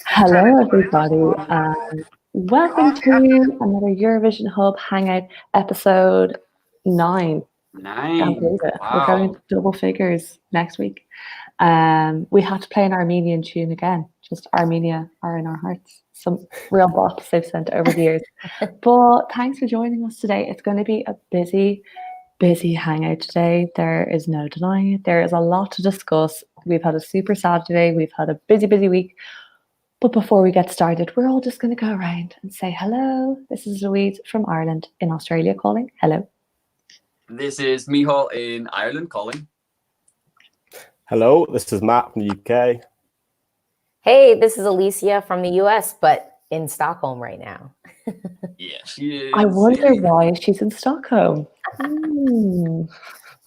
Hello, everybody, and welcome to another Eurovision Hub Hangout episode 9. Can't believe it. Wow. We're going to double figures next week. We had to play an Armenian tune again. Just Armenia are in our hearts. Some real bops they've sent over the years. But thanks for joining us today. It's going to be a busy hangout today. There is no denying it. There is a lot to discuss. We've had a super Saturday. We've had a busy week. But before we get started, we're all just going to go around and say hello. This is Louise from Ireland in Australia calling. Hello. This is Michal in Ireland calling. Hello, this is Matt from the UK. Hey, this is Alicia from the US, but in Stockholm right now. Yeah, she is. I wonder why she's in Stockholm.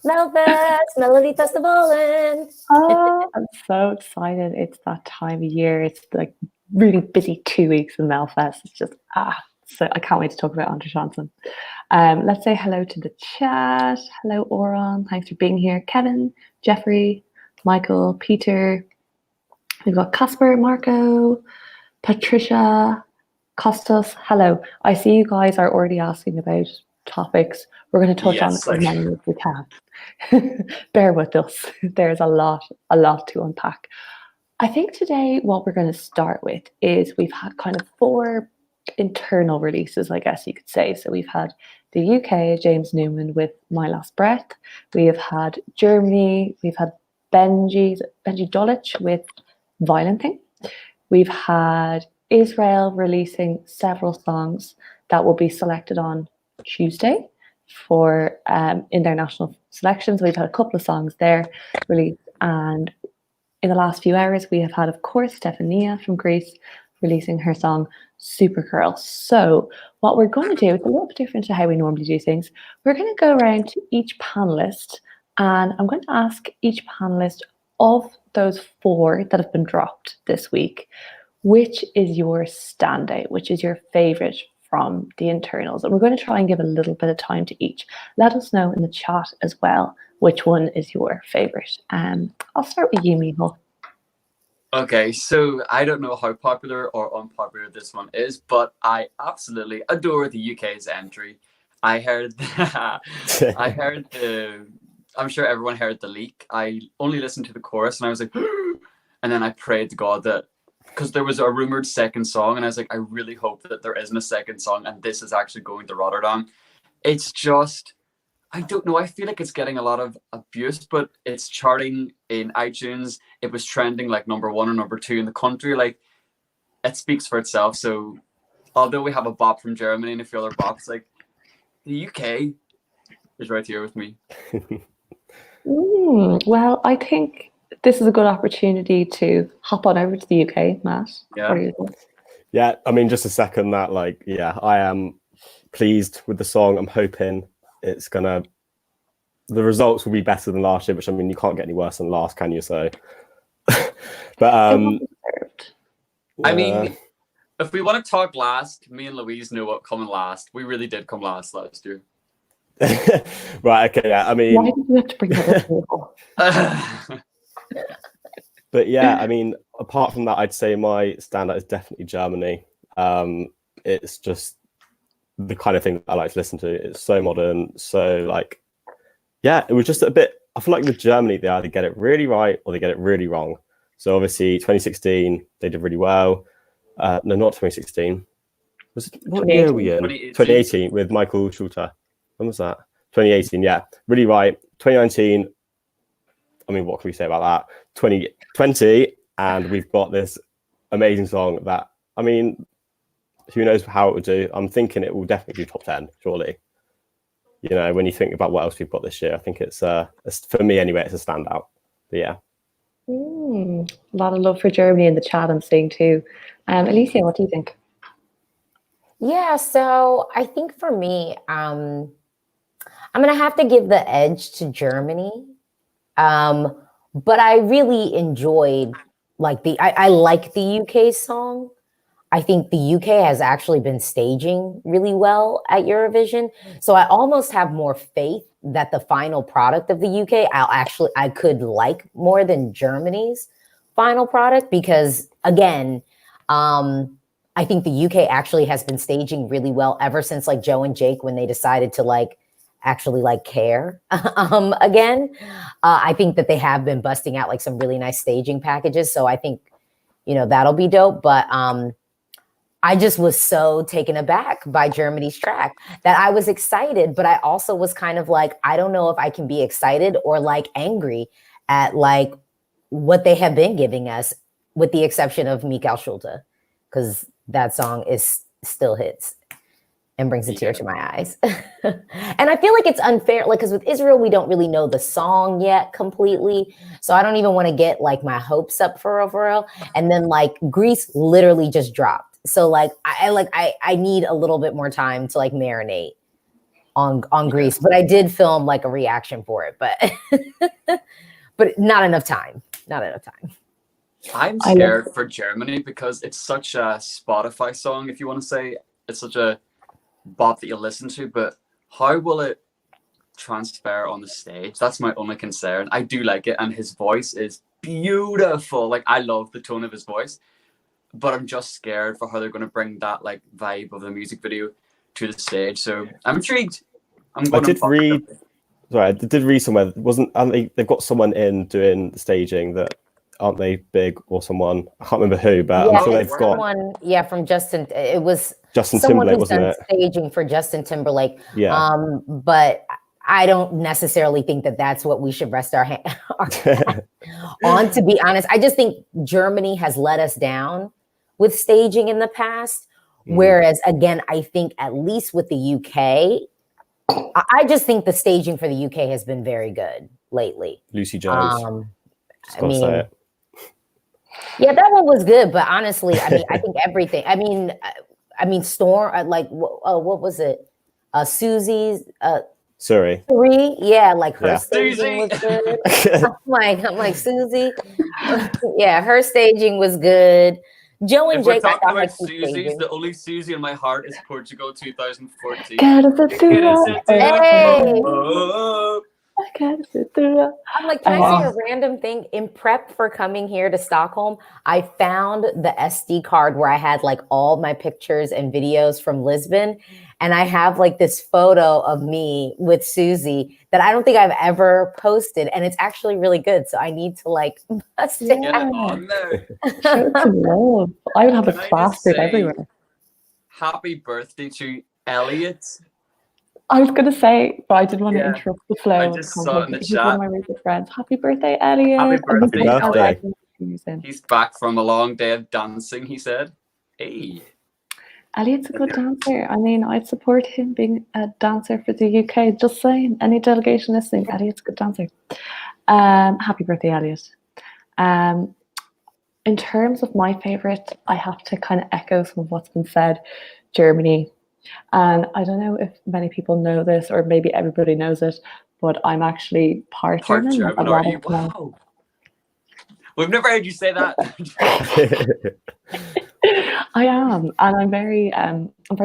Melfest, Melody Festivalen. Oh, I'm so excited. It's that time of year. It's like really busy 2 weeks in Melfest. It's just, so I can't wait to talk about Andre Johnson. Let's say hello to the chat. Hello, Oran. Thanks for being here. Kevin, Jeffrey, Michael, Peter. We've got Casper, Marco, Patricia, Costas. Hello. I see you guys are already asking about topics. We're going to touch on as many as we can. Bear with us. There's a lot to unpack. I think today what we're going to start with is we've had kind of 4 internal releases, I guess you could say. So we've had the UK, James Newman with My Last Breath. We have had Germany. We've had Benji Dolic with Violent Thing. We've had Israel releasing several songs that will be selected on Tuesday for in their national selections. We've had a couple of songs there released, and in the last few hours we have had, of course, Stefania from Greece releasing her song Supergirl. So what we're going to do is a little bit different to how we normally do things. We're going to go around to each panelist, and I'm going to ask each panelist of those 4 that have been dropped this week, which is your standout, which is your favorite from the internals. And we're going to try and give a little bit of time to each. Let us know in the chat as well which one is your favorite. I'll start with you, Michal. Okay, so I don't know how popular or unpopular this one is, but I absolutely adore the UK's entry. I heard I'm sure everyone heard the leak. I only listened to the chorus and I was like, and then I prayed to God that, because there was a rumored second song, and I was like, I really hope that there isn't a second song and this is actually going to Rotterdam. It's just, I don't know, I feel like it's getting a lot of abuse, but it's charting in iTunes. It was trending like number 1 or number 2 in the country. Like, it speaks for itself. So although we have a bop from Germany and a few other bops, like, the UK is right here with me. Well, I think this is a good opportunity to hop on over to the UK, Matt. Yeah. Yeah, I mean, just a second that, like, yeah, I am pleased with the song. I'm hoping it's gonna, the results will be better than last year, which, I mean, you can't get any worse than last, can you? So, but I mean, if we want to talk last, me and Louise know what coming last. We really did come last year. Right, okay, yeah, I mean, why did you have to bring that up? But yeah, I mean, apart from that, I'd say my standout is definitely Germany. It's just the kind of thing that I like to listen to. It's so modern, so like, yeah, it was just a bit, I feel like with Germany, they either get it really right or they get it really wrong. So obviously 2016, they did really well. No, not 2016. Was it, what year were we in? 2018 with Michael Schulter. When was that? 2018, yeah. Really right. 2019, I mean, what can we say about that? 2020, and we've got this amazing song that, I mean, who knows how it would do. I'm thinking it will definitely do top 10, surely. You know, when you think about what else we've got this year, I think it's for me anyway, it's a standout. But yeah. A lot of love for Germany in the chat, I'm seeing too. Alicia, what do you think? Yeah, so I think for me, I'm going to have to give the edge to Germany. But I really enjoyed like I like the UK song. I think the UK has actually been staging really well at Eurovision. So I almost have more faith that the final product of the UK I could like more than Germany's final product, because again, I think the UK actually has been staging really well ever since like Joe and Jake, when they decided to like actually like care again. I think that they have been busting out like some really nice staging packages. So I think, you know, that'll be dope. But I just was so taken aback by Germany's track that I was excited, but I also was kind of like, I don't know if I can be excited or like angry at like what they have been giving us, with the exception of Mikael Schulte, because that song is still hits and brings a tear to my eyes. And I feel like it's unfair, like, because with Israel, we don't really know the song yet completely. So I don't even want to get like my hopes up for overall. And then like Greece literally just dropped. So like I need a little bit more time to like marinate on Greece, but I did film like a reaction for it, but not enough time. Not enough time. I'm scared for Germany because it's such a Spotify song, if you want to say. It's such a bop that you listen to, but how will it transfer on the stage? That's my only concern. I do like it, and his voice is beautiful. Like, I love the tone of his voice, but I'm just scared for how they're going to bring that like vibe of the music video to the stage. So I'm intrigued. I did read somewhere, they've got someone in doing the staging that, aren't they big, or someone, I can't remember who, but I'm sure they've got someone, from Justin. It was Justin someone Timberlake, who's wasn't done it? staging for Justin Timberlake. Yeah. But I don't necessarily think that that's what we should rest our hand on, to be honest. I just think Germany has let us down with staging in the past. Whereas again, I think at least with the UK, I just think the staging for the UK has been very good lately. Lucy Jones. I mean, yeah, that one was good, but honestly, I mean, I think everything. I mean, Storm, like, what was it? Susie's, Sorry. Yeah, like her staging was good. I'm like Susie. Yeah, her staging was good. Joe and if we're Jake, talking about Susie's, the only Susie in my heart is Portugal 2014. Hey. Oh. I'm like, can I say a random thing? In prep for coming here to Stockholm, I found the SD card where I had like all my pictures and videos from Lisbon. And I have like this photo of me with Susie that I don't think I've ever posted. And it's actually really good. So I need to like bust it on there. Show it some love. I would have it plastered everywhere. Happy birthday to Elliot. I was going to say, but I didn't want to interrupt the flow. I just saw it in the He's chat. one of my really good friends. Happy birthday, Elliot. Happy birthday. Birthday. He's back from a long day of dancing, he said. Hey. Elliot's a good dancer. I mean, I'd support him being a dancer for the UK. Just saying, any delegation listening, Elliot's a good dancer. Happy birthday, Elliot. In terms of my favourite, I have to kind of echo some of what's been said. Germany. And I don't know if many people know this, or maybe everybody knows it, but I'm actually part German. Are you? Wow. We've never heard you say that. I am, and I'm very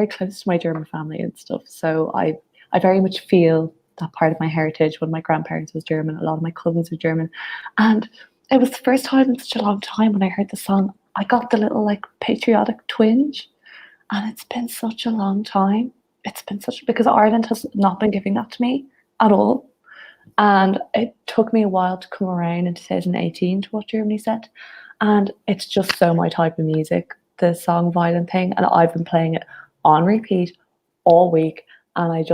close to my German family and stuff. So I very much feel that part of my heritage. When my grandparents was German, a lot of my cousins are German, and it was the first time in such a long time when I heard the song, I got the little like patriotic twinge. And it's been such a long time. It's been because Ireland has not been giving that to me at all. And it took me a while to come around in 2018 to what Germany said. And it's just so my type of music, the song Violent Thing. And I've been playing it on repeat all week. And I'm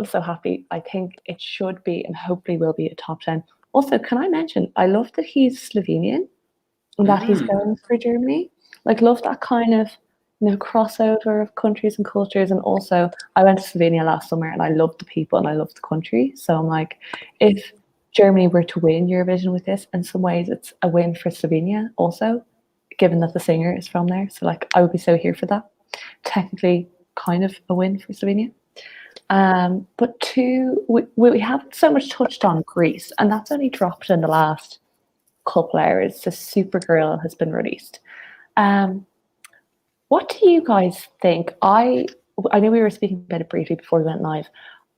so happy. I think it should be and hopefully will be a top 10. Also, can I mention, I love that he's Slovenian and that he's going for Germany. Like, love that kind of, crossover of countries and cultures. And also, I went to Slovenia last summer and I loved the people and I loved the country. So I'm like, if Germany were to win Eurovision with this, in some ways it's a win for Slovenia also, given that the singer is from there. So like, I would be so here for that. Technically kind of a win for Slovenia. But we haven't so much touched on Greece, and that's only dropped in the last couple hours, so Supergirl has been released. What do you guys think? I know we were speaking about it briefly before we went live.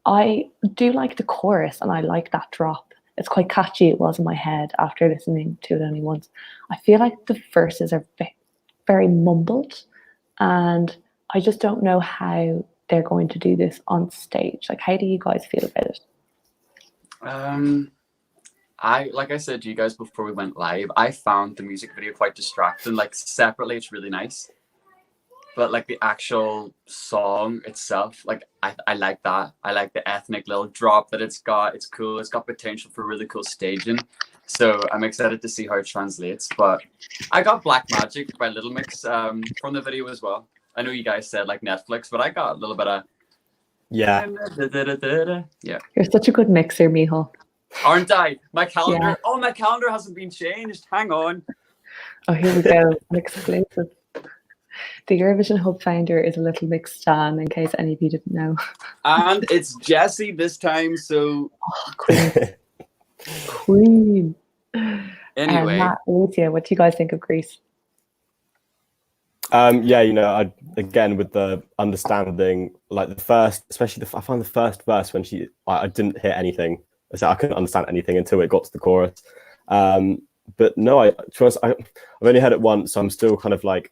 I do like the chorus and I like that drop. It's quite catchy. It was in my head after listening to it only once. I feel like the verses are very mumbled, and I just don't know how they're going to do this on stage. Like, how do you guys feel about it? Like I said to you guys before we went live, I found the music video quite distracting. Like separately, it's really nice, but like the actual song itself, like I like that. I like the ethnic little drop that it's got. It's cool. It's got potential for really cool staging. So I'm excited to see how it translates. But I got Black Magic by Little Mix from the video as well. I know you guys said like Netflix, but I got a little bit of Yeah. Yeah. You're such a good mixer, Michal. Aren't I? My calendar. Yeah. Oh, my calendar hasn't been changed. Hang on. Oh, here we go. An exclusive. The Eurovision Hub founder is a Little Mix stan, in case any of you didn't know. And it's Jessie this time, so Oh, Queen. Queen. anyway. Matt, Lucia, what do you guys think of Greece? Yeah, you know, again with the understanding, like the first, especially I find the first verse when I didn't hear anything. So I couldn't understand anything until it got to the chorus. But no, to be honest, I've only heard it once, so I'm still kind of like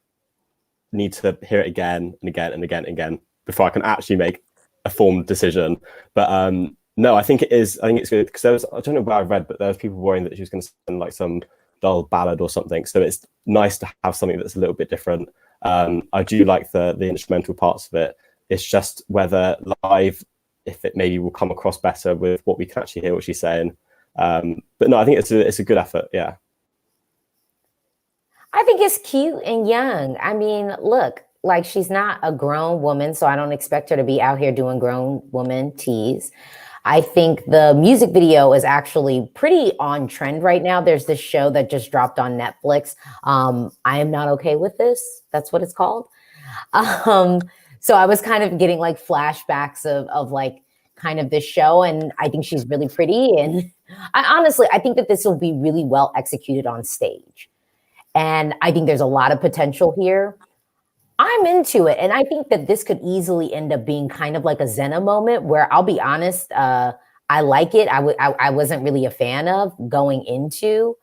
need to hear it again and again and again and again before I can actually make a formed decision. But no, I think it is. I think it's good because I don't know where I've read, but there was people worrying that she was going to sing like some dull ballad or something. So it's nice to have something that's a little bit different. I do like the instrumental parts of it. It's just whether live, if it maybe will come across better with what we can actually hear what she's saying. But no, I think it's a good effort. Yeah. I think it's cute and young. I mean, look, like she's not a grown woman, so I don't expect her to be out here doing grown woman tease. I think the music video is actually pretty on trend right now. There's this show that just dropped on Netflix. I Am Not Okay With This. That's what it's called. So I was kind of getting like flashbacks of like kind of this show, and I think she's really pretty. And I think that this will be really well executed on stage. And I think there's a lot of potential here. I'm into it. And I think that this could easily end up being kind of like a Zena moment where I'll be honest, I like it. I wasn't really a fan of going into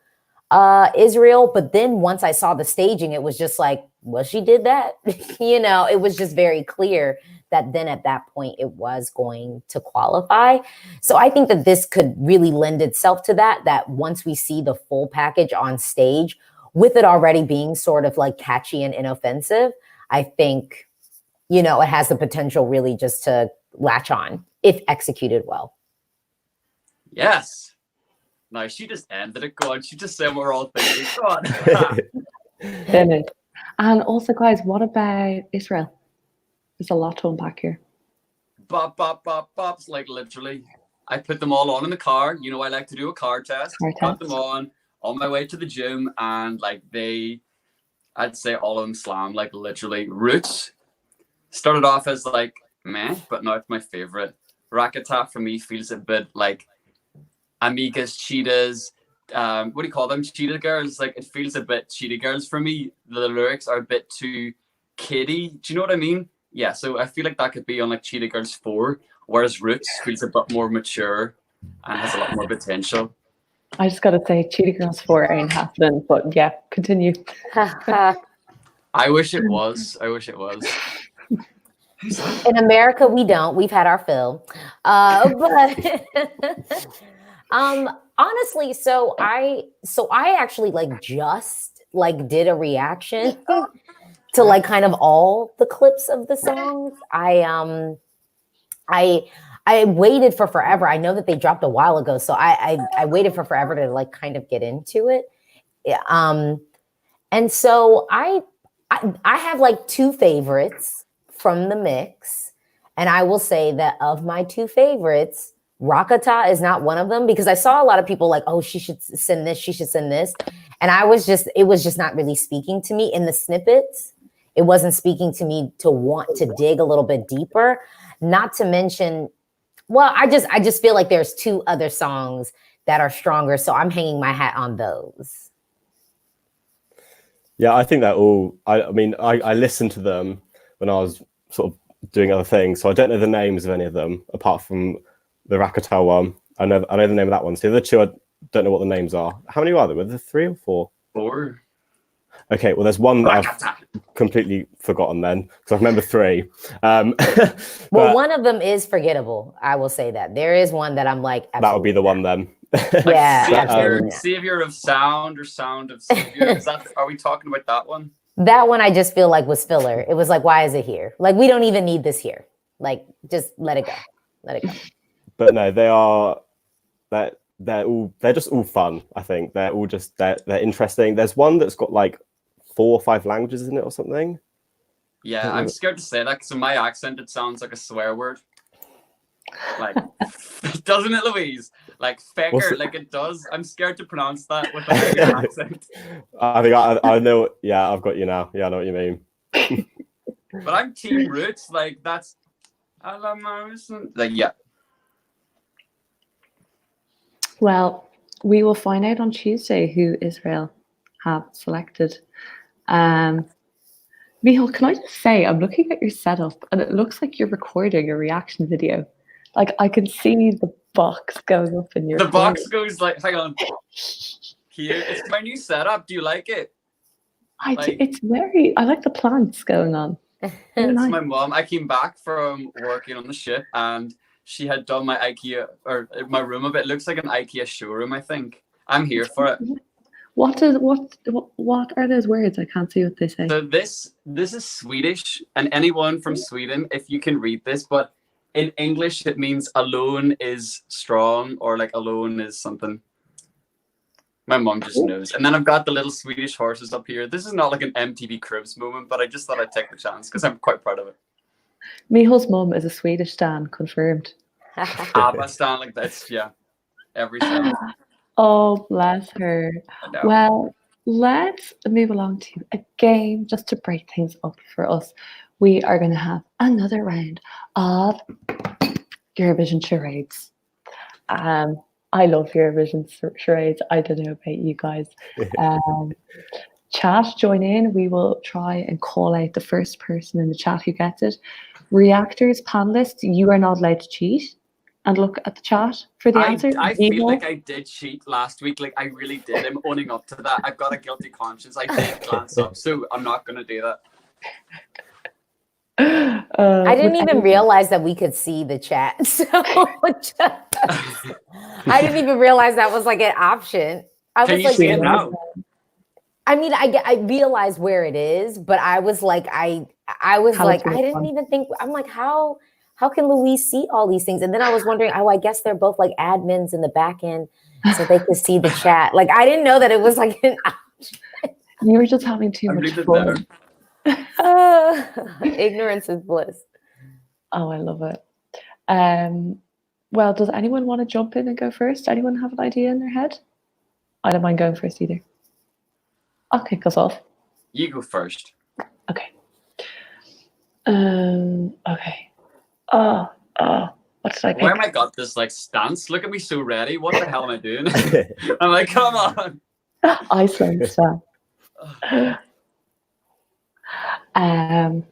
Israel. But then once I saw the staging, it was just like, well, she did that. You know, it was just very clear that then at that point it was going to qualify. So I think that this could really lend itself to that once we see the full package on stage, with it already being sort of like catchy and inoffensive, I think, you know, it has the potential really just to latch on if executed well. Yes. No, she just ended it. Go on. She just said what we're all thinking. Go on. Finished. And also, guys, what about Israel? There's a lot to unpack here. Bop, bop, bop, bops. Like literally, I put them all on in the car. You know, I like to do a car test. Put them on my way to the gym, and like I'd say all of them slam, like literally. Roots started off as like meh, but now it's my favorite. Rakata for me feels a bit like Amigas, Cheetahs, what do you call them? Cheetah girls. Like it feels a bit Cheetah girls for me. The lyrics are a bit too kiddie. Do you know what I mean? Yeah, so I feel like that could be on like Cheetah Girls 4, whereas Roots feels a bit more mature and has a lot more potential. I just got to say, Cheetah Girls 4 ain't happening, but yeah, continue. I wish it was. In America, we don't. We've had our fill. But honestly, so I actually like just like did a reaction to like kind of all the clips of the songs. I waited for forever. I know that they dropped a while ago, so I waited for forever to like kind of get into it. And so I have like two favorites from the mix, and I will say that of my two favorites, Rakata is not one of them, because I saw a lot of people like, oh, she should send this, she should send this, and it was just not really speaking to me in the snippets. It wasn't speaking to me to want to dig a little bit deeper. Not to mention, well, I just feel like there's two other songs that are stronger. So I'm hanging my hat on those. Yeah, I think they're all. I mean, I listened to them when I was sort of doing other things, so I don't know the names of any of them apart from the Rakatel one. I know the name of that one. So the other two, I don't know what the names are. How many are there? Were there 3 or 4? 4. Okay, well, there's one that Rakata. I've completely forgotten then because I remember 3. Well, but one of them is forgettable. I will say that there is one that I'm like, that would be the one then. Like Yeah, Savior, absolutely. Savior of Sound or Sound of Savior. Is that? Are we talking about that one? That one I just feel like was filler. It was like, why is it here? Like, we don't even need this here. Like, just let it go. Let it go. But no, they're just all fun. I think they're all just they're interesting. There's one that's got like 4 or 5 languages in it or something. Yeah, I'm scared to say that because in my accent it sounds like a swear word. Like, doesn't it, Louise? Like fecker, like it does. I'm scared to pronounce that with a bigger accent. I think I know. Yeah, I've got you now. Yeah, I know what you mean. But I'm Team Roots. Like that's, I love my roots. Like yeah. Well, we will find out on Tuesday who Israel have selected. Michal, can I just say, I'm looking at your setup and it looks like you're recording a reaction video. Like I can see the box going up in your The corner. box goes like, hang on. Here, it's my new setup. Do you like it? It's very, I like the plants going on. It's Nice. my mom. I came back from working on the ship and she had done my IKEA or my room a bit. It looks like an IKEA showroom, I think. I'm here for it. What are those words? I can't see what they say. So this is Swedish, and anyone from Sweden, if you can read this, but in English it means alone is strong, or like alone is something. My mom just knows. And then I've got the little Swedish horses up here. This is not like an MTV Cribs moment, but I just thought I'd take the chance because I'm quite proud of it. Michal's mum is a Swedish stan, confirmed. ABBA stand like that's yeah. Every sound. Oh, bless her. Well, let's move along to a game just to break things up for us. We are going to have another round of Eurovision charades. I love Eurovision charades. I don't know about you guys. Chat, join in. We will try and call out the first person in the chat who gets it. Reactors, panelists, you are not allowed to cheat and look at the chat for the answer. I feel like I did cheat last week. Like I really did. I'm owning up to that. I've got a guilty conscience. I did glance up, so I'm not going to do that. I didn't even realize that we could see the chat. So I didn't even realize that was like an option. I Can was you like, see it now? I mean, I realized where it is, but I was like, I didn't even think. I'm like, how can Louise see all these things? And then I was wondering, I guess they're both like admins in the back end, so they could see the chat. Like I didn't know that it was like an option. You were just having too much fun. Ignorance is bliss. Oh, I love it. Well, does anyone want to jump in and go first? Anyone have an idea in their head? I don't mind going first either. I'll kick us off. You go first. Okay. Okay. What did I pick? Where am I got this like stance? Look at me so ready. What the hell am I doing? I'm like, come on. Iceland style.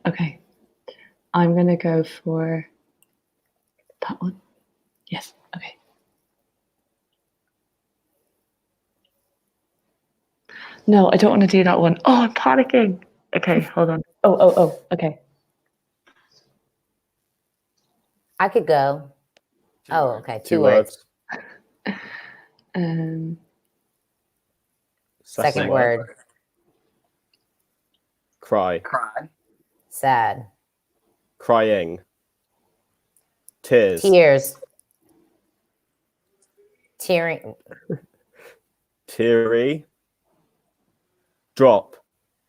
Okay. I'm gonna go for that one. Yes. Okay. No, I don't want to do that one. Oh, I'm panicking. Okay, hold on. Oh. Okay. I could go. Two Oh, words. okay. 2 words. Second word. Cry. Cry. Sad. Crying. Tears. Tears. Tearing. Teary. Drop.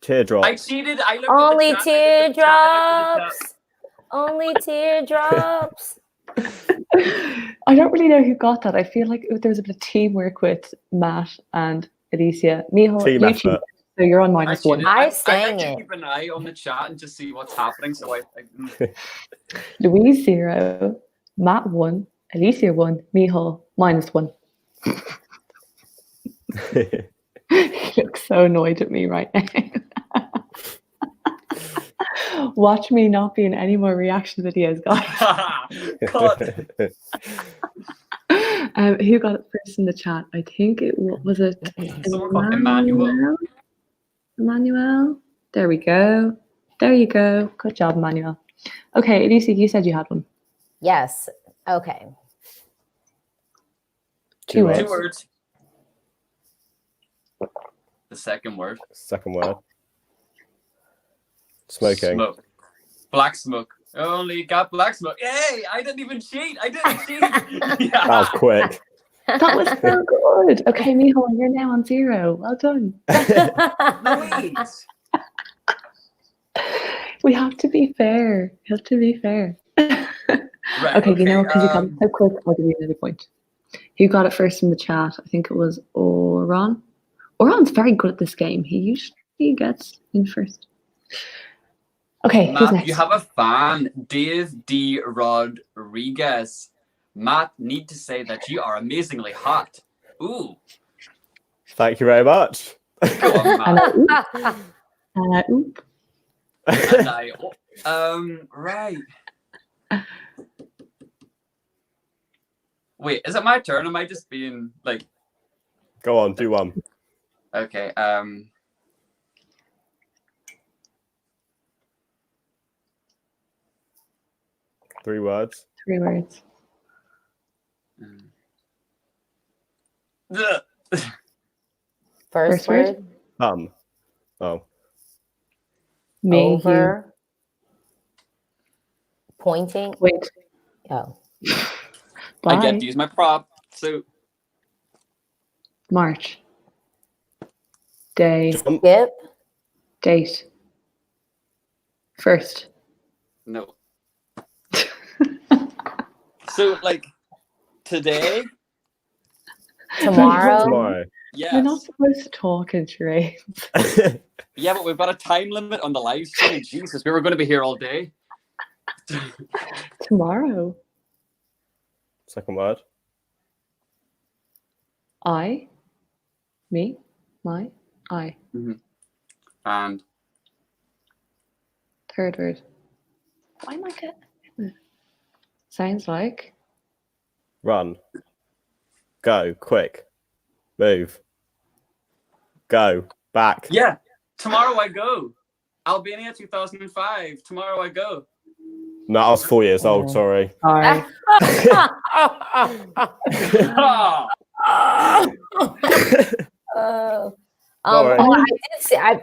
Teardrop. I cheated. I looked Only at the chat. I looked at the chat. I looked at the teardrops. Only teardrops. I don't really know who got that. I feel like there was a bit of teamwork with Matt and Alicia. Michal, Team you effort. cheated, so you're on I minus one. cheated. I I sang like to it. keep an eye on the chat and just see what's happening. So I Louise 0, Matt 1, Alicia 1, Michal -1. He looks so annoyed at me right now. Watch me not be in any more reaction videos, guys. Cut. Who got it first in the chat? I think it was it Someone called Emmanuel. Emmanuel. There we go. There you go. Good job, Emmanuel. Okay, Elisa, you said you had one. Yes. Okay. Two Two words. words. The second word. Second word. Smoking. Smoke. Black smoke. Only got black smoke. Hey, I didn't even cheat. I didn't cheat. Yeah. That was quick. That was so good. Okay, Miho, you're now on 0. Well done. Louise. We have to be fair. We have to be fair. Right. Okay, you know, because you got it um, so quick, I'll give you another point. Who got it first in the chat? I think it was Oran. Oran's very good at this game. He usually gets in first. Okay, who's Matt, next? you have a fan, Dave D. Rodriguez. Matt, need to say that you are amazingly hot. Ooh. Thank you very much. Go on, Matt. Oop. And right. Wait, is it my turn? Am I just being like, Go on, do one. okay, 3 words. 3 words. ugh. First First word? word. Oh. Me, you. Over. Pointing. Wait. Oh. I get Bye. to use my prop. So March. Day. Jump. Skip. Date. First. no. So like today, Tomorrow. Tomorrow. You're not yes. supposed to talk in charades. Yeah, but we've got a time limit on the live stream. Jesus, we were going to be here all day. Tomorrow. Second word. I. Me. My. I. And Third word. Why am I getting? Sounds like. Run. Go. Quick. Move. Go. Back. yeah, tomorrow I go. Albania 2005. Tomorrow I go. No, I was 4 years old. Sorry. Sorry. Ah, Oh. Don't worry. I did see. I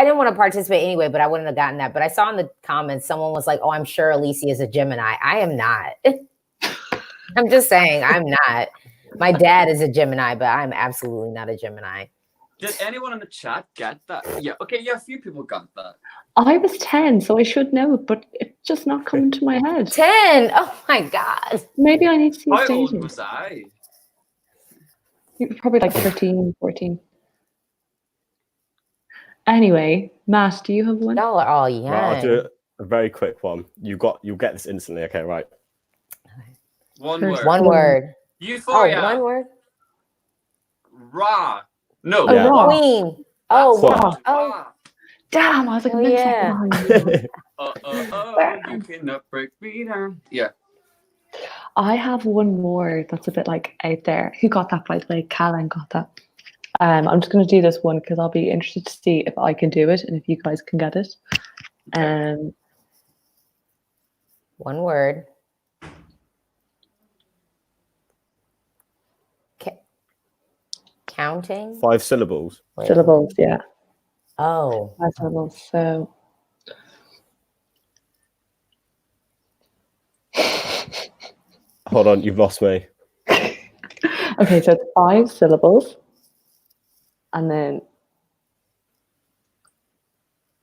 didn't want to participate anyway, but I wouldn't have gotten that. But I saw in the comments someone was like, "Oh, I'm sure Alicia is a Gemini." I am not. I'm just saying, I'm not. My dad is a Gemini, but I'm absolutely not a Gemini. did anyone in the chat get that? Yeah. Okay. Yeah, a few people got that. I was 10, so I should know, but it's just not coming to my head. 10. Oh my God. Maybe I need to see How a old staging. was I? Probably like 13, 14. Anyway, Matt, do you have one? Y'all are all young. Right, I'll do a very quick one. You'll get this instantly. Okay, right. One First word. One word. Euphoria. Oh, one word. Raw. No. Oh, Yeah. Raw. Queen. Oh, What? wow. Oh, Raw. Damn, I was like, Oh, a minute yeah. behind. You cannot break me down. Yeah. I have one more that's a bit like out there. Who got that, by the way? Callan got that. I'm just going to do this one because I'll be interested to see if I can do it and if you guys can get it. one word. Counting. 5 syllables. Wait. Syllables, yeah. Oh. 5 syllables. So. Hold on, you've lost me. Okay, so it's 5 syllables. And then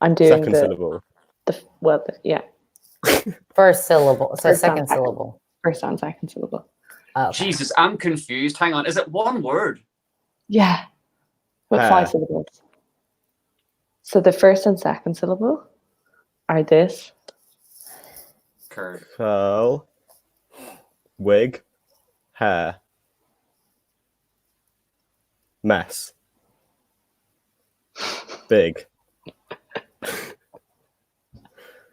I'm doing Second syllable. Yeah. First syllable. So First second and second. syllable. First and second syllable. Oh, okay. Jesus, I'm confused. Hang on. Is it one word? Yeah. But Hair. 5 syllables. So the first and second syllable are this. Curve. Curl. Wig. Hair. Mess. Big.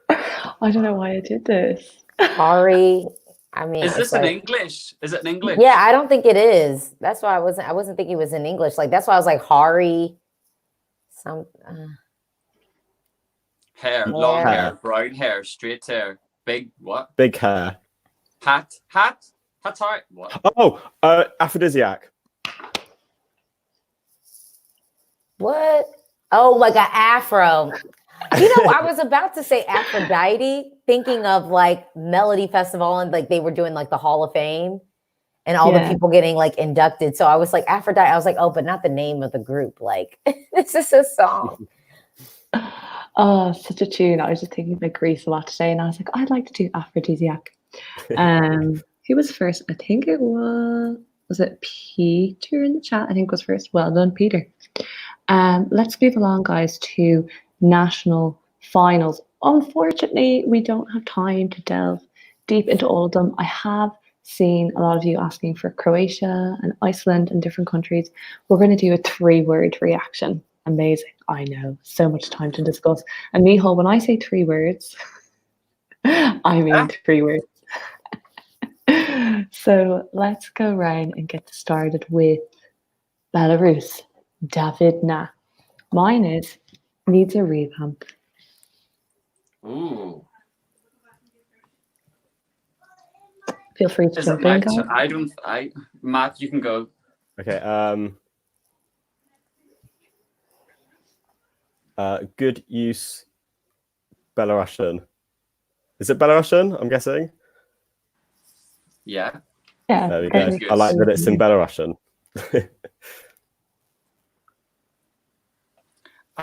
I don't know why I did this. Ari. I mean, Is it's this in like, English? Is it in English? yeah, I don't think it is. That's why I wasn't thinking it was in English. Like that's why I was like Hari. Some Hair, long Hair. hair, brown hair, straight hair, big what? Big hair. Hat's hard. What? Oh, aphrodisiac. what? Oh, like an afro. You know, I was about to say Aphrodite, thinking of like Melody Festival and like they were doing like the Hall of Fame and all the Yeah. people getting like inducted. So I was like Aphrodite. I was like, oh, but not the name of the group. Like this is a song. Oh, such a tune. I was just thinking about Greece a lot today, and I was like, I'd like to do Aphrodisiac. Who was first? I think it was it Peter in the chat? I think was first. Well done, Peter. Let's move along, guys, to national finals. Unfortunately, we don't have time to delve deep into all of them. I have seen a lot of you asking for Croatia and Iceland and different countries. We're going to do a 3-word reaction. Amazing. I know, so much time to discuss. And Michal, when I say 3 words, I mean 3 words. So let's go around and get started with Belarus. David Na. Mine is needs a revamp. Ooh. Feel free to Is it jump my in, guys. Matt, you can go. Okay. Good use Belarusian. Is it Belarusian? I'm guessing. Yeah. Yeah, There we go. perfect. I like that it's in Belarusian.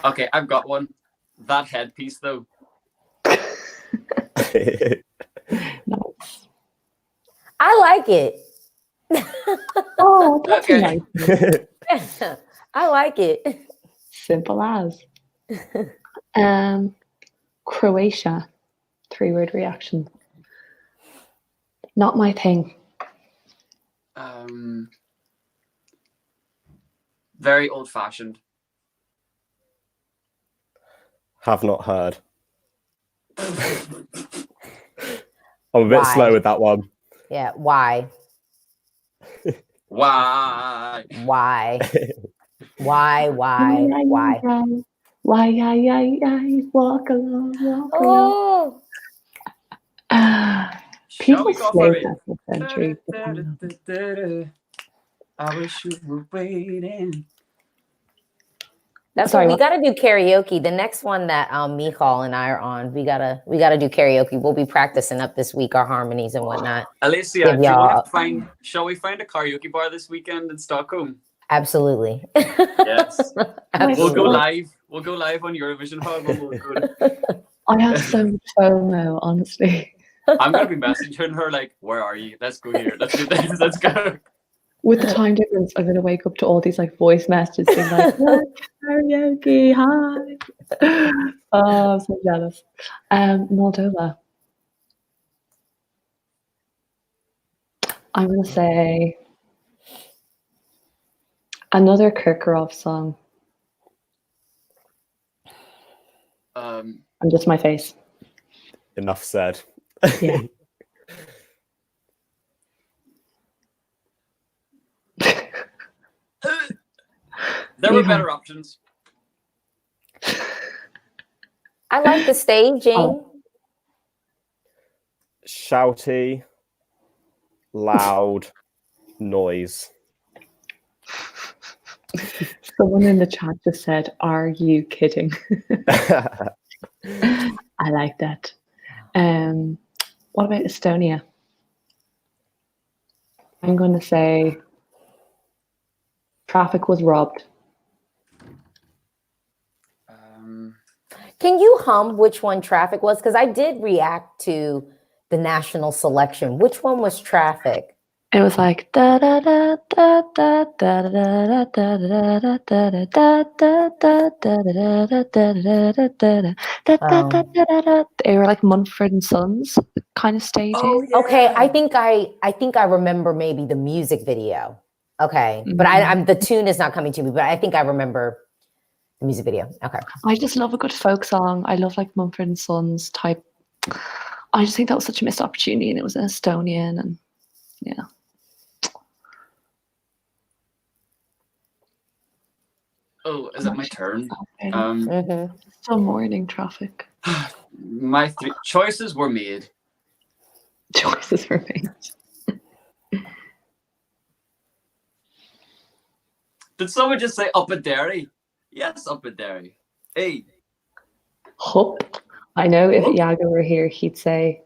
Okay, I've got one. That headpiece though. Nice. I like it. Oh, that's Okay. nice. I like it. Simple as. Croatia. 3-word reaction. Not my thing. Very old-fashioned. Have not heard. I'm a bit Why? slow with that one. Yeah. Why? Why? Why? Why? Why? Why, walk along, walk along. Oh, Shall we People go for slay it? that century. I wish you were waiting. that's Sorry, what we what? got to do karaoke. The next one that Michal and I are on, we gotta do karaoke. We'll be practicing up this week our harmonies and whatnot. Alicia, Give do you y'all- want to find? Shall we find a karaoke bar this weekend in Stockholm? Absolutely. Yes. We'll Absolutely. go live. We'll go live on Eurovision Hub. And we'll go I have so much FOMO, honestly. I'm gonna be messaging her like, "Where are you? Let's go here. Let's do this. Let's go." With the time difference, I'm gonna wake up to all these like voice messages being like, "Yeah, karaoke, hi." Oh, I'm so jealous. Moldova. I'm gonna say another Kirkorov song. And just my face. Enough said. Yeah. There were better options. I like the staging. Oh. Shouty, loud noise. Someone in the chat just said, "Are you kidding?" I like that. What about Estonia? I'm going to say traffic was robbed. Can you hum which one traffic was? Because I did react to the national selection. Which one was traffic? It was like da da da da da da da da da da da da da da. They were like Mumford and Sons kind of staging. Oh, yeah. Okay, I think I remember maybe the music video Okay, but I'm the tune is not coming to me, but I think I remember the music video. Okay. I just love a good folk song. I love like Mumford and Sons type. I just think that was such a missed opportunity, and it was an Estonian, and yeah. Oh, is it my turn? Some morning traffic. My 3 choices were made. Choices were made. Did someone just say Up a Derry? Yes, Up a Derry. Hey. Hup. I know if Iago were here, he'd say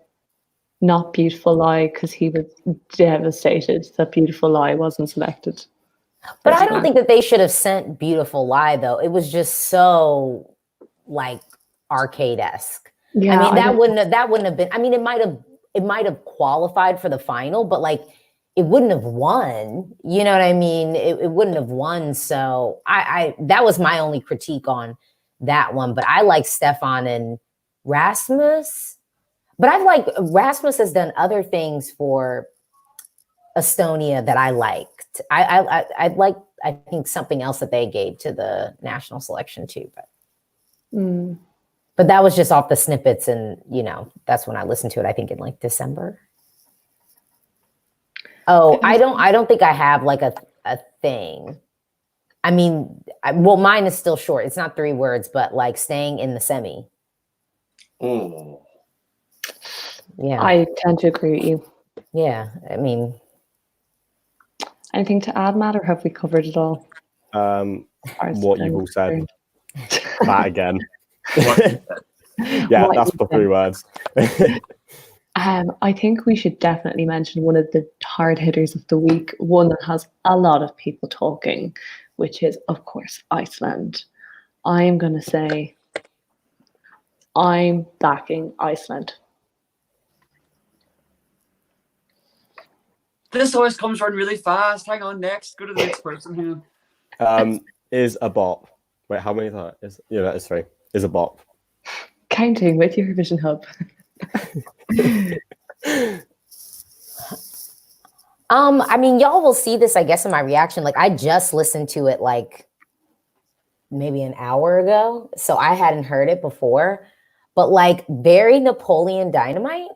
not Beautiful Lie because he was devastated that Beautiful Lie wasn't selected. But I don't think that they should have sent Beautiful Lie, though. It was just so like arcade-esque. Yeah, I mean, that wouldn't have been. I mean, it might have qualified for the final, but like it wouldn't have won. You know what I mean? It wouldn't have won. So I that was my only critique on that one. But I like Stefan and Rasmus. But Rasmus has done other things for Estonia that I liked. I think something else that they gave to the national selection too. But that was just off the snippets, and that's when I listened to it. I think in like December. Oh, I don't think I have like a thing. I mean, mine is still short. It's not 3 words, but like staying in the semi. Mm. Yeah, I tend to agree with you. Yeah, I mean, anything to add, Matt, or have we covered it all? What you've all said. That again. Yeah, that's for 3 words. I think we should definitely mention one of the hard hitters of the week, one that has a lot of people talking, which is, of course, Iceland. I'm going to say I'm backing Iceland. This always comes around really fast. Hang on, next. Go to the next person. Is a bop. Wait, how many is that? That is 3. Is a bop. Counting with Eurovision Hub. I mean, y'all will see this, I guess, in my reaction. Like, I just listened to it like maybe an hour ago, so I hadn't heard it before. But like, very Napoleon Dynamite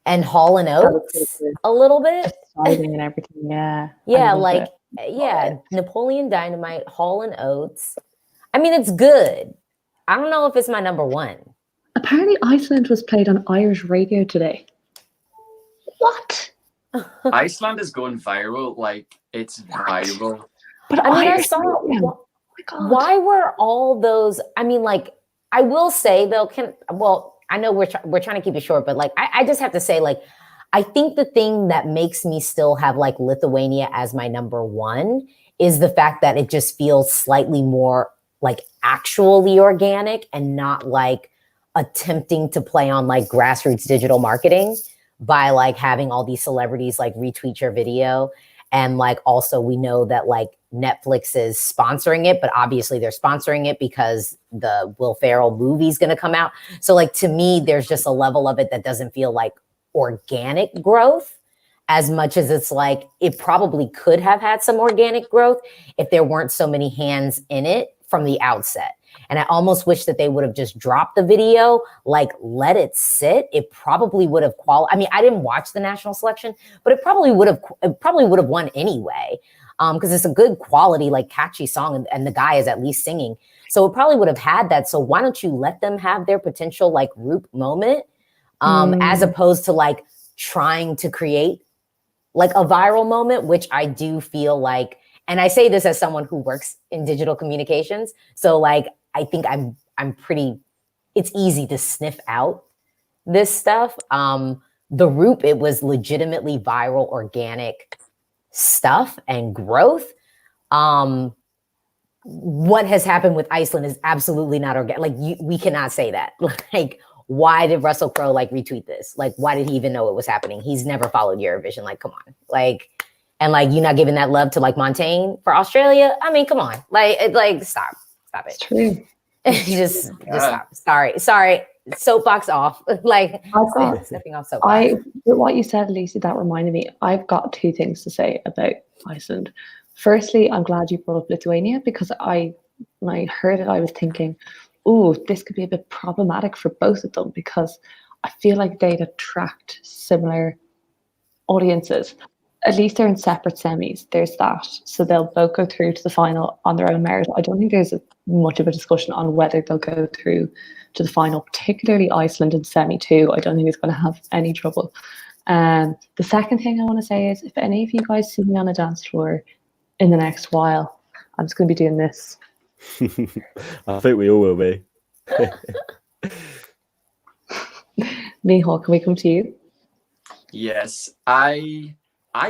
and Hall and Oates a little bit. And everything, yeah. Yeah, Napoleon Dynamite, Hall and Oates. I mean, it's good. I don't know if it's my number 1. Apparently, Iceland was played on Irish radio today. What? Iceland is going viral. Like, it's viral. But I mean, I saw. Why were all those? I mean, like, I will say though. I know we're trying to keep it short, but like, I just have to say, like, I think the thing that makes me still have like Lithuania as my number 1 is the fact that it just feels slightly more like actually organic and not like attempting to play on like grassroots digital marketing by like having all these celebrities like retweet your video. And like, also we know that like Netflix is sponsoring it, but obviously they're sponsoring it because the Will Ferrell movie is going to come out. So like, to me, there's just a level of it that doesn't feel like organic growth as much as it's like, it probably could have had some organic growth if there weren't so many hands in it from the outset. And I almost wish that they would have just dropped the video, like let it sit. It probably would have I mean, I didn't watch the national selection, but it probably would have won anyway. Because it's a good quality, like catchy song, and the guy is at least singing. So it probably would have had that. So why don't you let them have their potential like group moment, as opposed to like trying to create like a viral moment, which I do feel like, and I say this as someone who works in digital communications. So like, I think I'm pretty, it's easy to sniff out this stuff. The Roop, it was legitimately viral, organic stuff and growth. What has happened with Iceland is absolutely not organic. Like we cannot say that. Like, why did Russell Crowe like retweet this? Like, why did he even know it was happening? He's never followed Eurovision. Like, come on. Like, and like, you're not giving that love to like Montaigne for Australia. I mean, come on. Like stop it. It's true. just stop. Sorry. soapbox off. Like I've got, stepping off soapbox. with what you said, Lisa, that reminded me. I've got two things to say about Iceland. Firstly, I'm glad you brought up Lithuania because when I heard it, I was thinking, oh, this could be a bit problematic for both of them because I feel like they'd attract similar audiences. At least they're in separate semis. There's that. So they'll both go through to the final on their own merit. I don't think there's much of a discussion on whether they'll go through to the final, particularly Iceland in semi two. I don't think it's going to have any trouble. The second thing I want to say is if any of you guys see me on a dance floor in the next while, I'm just going to be doing this. I think we all will be. Mihal, can we come to you? Yes, I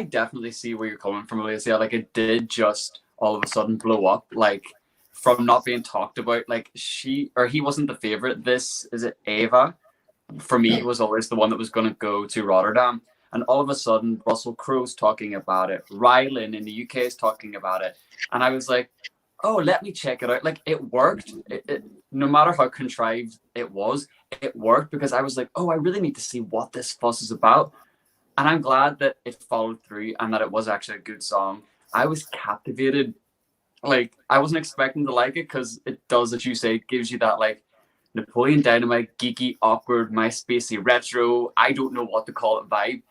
definitely see where you're coming from, Alicia. Like it did just all of a sudden blow up, like from not being talked about. Like he wasn't the favorite. This is it. Ava, for me, was always the one that was going to go to Rotterdam, and all of a sudden Russell Crowe's talking about it. Rylan in the UK is talking about it, and I was like, oh, let me check it out. Like it worked. No matter how contrived it was, it worked because I was like, oh, I really need to see what this fuss is about. And I'm glad that it followed through and that it was actually a good song. I was captivated. Like, I wasn't expecting to like it because it does, as you say, it gives you that, like, Napoleon Dynamite, geeky, awkward, MySpacey, retro, I don't know what to call it vibe.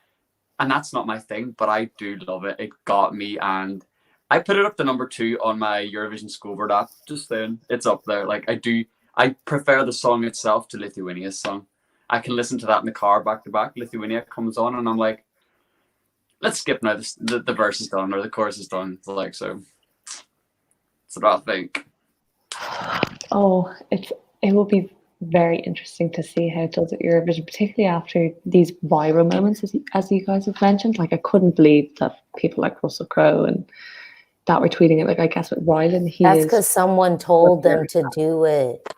And that's not my thing, but I do love it. It got me, and I put it up to number 2 on my Eurovision Scoreboard app. Just then, it's up there. Like, I prefer the song itself to Lithuania's song. I can listen to that in the car back to back. Lithuania comes on and I'm like, let's skip now. The verse is done or the chorus is done. It's like, so that's what I think. Oh, it will be very interesting to see how it does at Eurovision, particularly after these viral moments, as you guys have mentioned. Like, I couldn't believe that people like Russell Crowe and that were tweeting it. Like, I guess with Rylan, that's because someone told them to do it.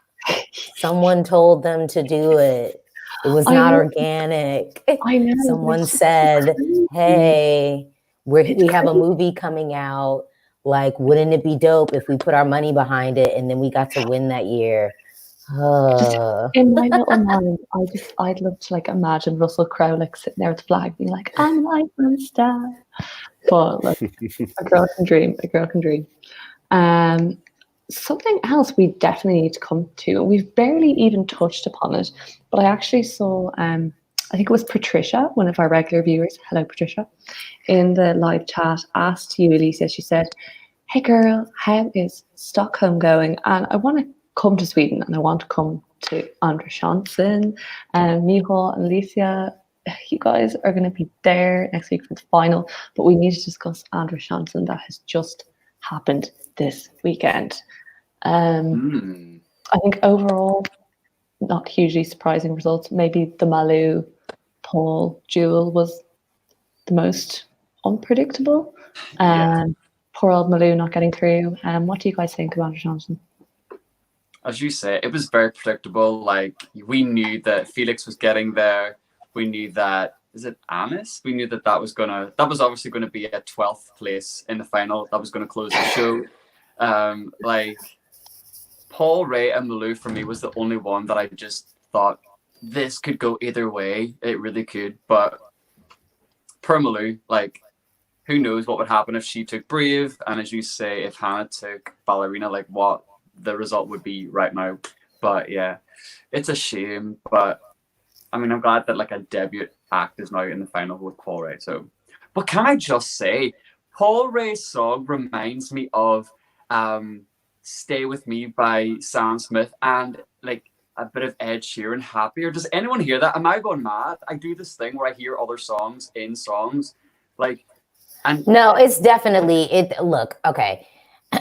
Someone told them to do it. It was not organic. I know. Someone said, hey, we have a movie coming out. Like, wouldn't it be dope if we put our money behind it and then we got to win that year? Just in my little mind, I'd love to like imagine Russell Crowe like sitting there with the flag being like, I'm like a star. But like, a girl can dream. A girl can dream. Something else we definitely need to come to, and we've barely even touched upon it, but I actually saw, I think it was Patricia, one of our regular viewers, hello Patricia, in the live chat, asked you, Alicia, she said, hey girl, how is Stockholm going? And I want to come to Sweden, and I want to come to Anders Jansson, and Mihal and Alicia. You guys are going to be there next week for the final, but we need to discuss Anders Jansson that has just happened this weekend. I think overall, not hugely surprising results. Maybe the Malou Paul duel was the most unpredictable. Poor old Malou not getting through. What do you guys think of Anders Jansson? As you say, it was very predictable. Like, we knew that Felix was getting there. We knew that, is it Anis? We knew that was obviously going to be a 12th place in the final. That was going to close the show. Like, Paul, Ray, and Malou for me was the only one that I just thought this could go either way. It really could. But per Malou, like, who knows what would happen if she took Brave, and as you say, if Hannah took Ballerina, like what the result would be right now. But yeah, it's a shame. But I mean, I'm glad that like a debut act is now in the final with Paul Ray. So, but can I just say, Paul Ray's song reminds me of Stay With Me by Sam Smith and like a bit of Ed Sheeran, Happier. Does anyone hear that? Am I going mad? I do this thing where I hear other songs in songs. Like, and no, it's definitely it. Look, okay.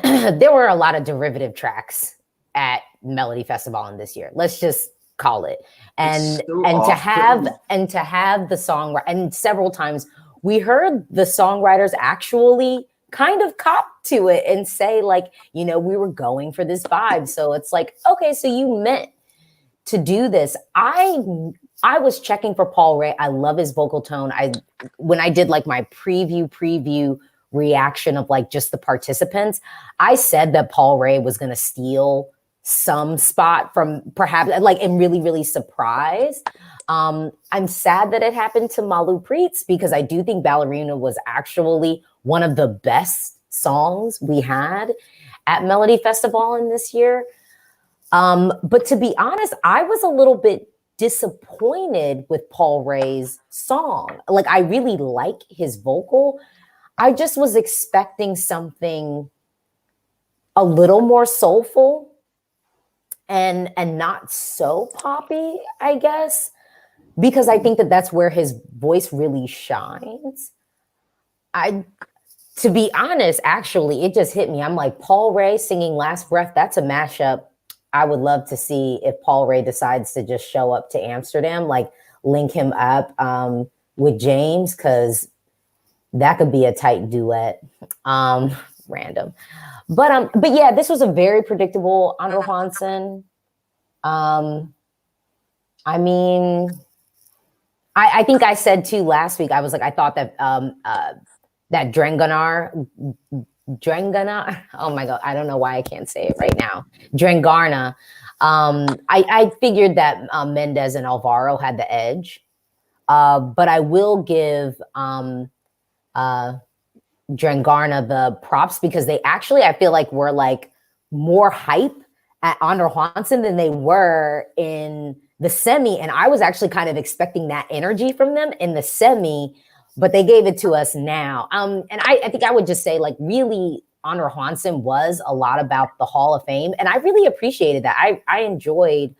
There were a lot of derivative tracks at Melody Festival in this year. Let's just call it. And to have the song, and several times we heard the songwriters actually kind of cop to it and say like, you know, we were going for this vibe. So it's like, okay, so you meant to do this. I was checking for Paul Ray. I love his vocal tone. When I did like my preview reaction of like just the participants, I said that Paul Ray was going to steal some spot from perhaps like and really, really surprised. I'm sad that it happened to Malu Preetz because I do think Ballerina was actually one of the best songs we had at Melody Festival in this year. But to be honest, I was a little bit disappointed with Paul Ray's song. Like, I really like his vocal. I just was expecting something a little more soulful and not so poppy, I guess, because I think that that's where his voice really shines. To be honest, actually, it just hit me. I'm like, Paul Ray singing Last Breath, that's a mashup. I would love to see if Paul Ray decides to just show up to Amsterdam, like link him up with James, because that could be a tight duet. Random. But yeah, this was a very predictable Andrew Hansen. I mean, I think I said too last week, I was like, I thought that that Drenganar, oh my God, I don't know why I can't say it right now. Drengarna. I figured that Mendez and Alvaro had the edge. But I will give Drengarna the props because they actually, I feel like, were like more hype at Andrew Hansen than they were in the semi. And I was actually kind of expecting that energy from them in the semi, but they gave it to us now. And I think I would just say, like, really, Andrew Hansen was a lot about the Hall of Fame. And I really appreciated that. I enjoyed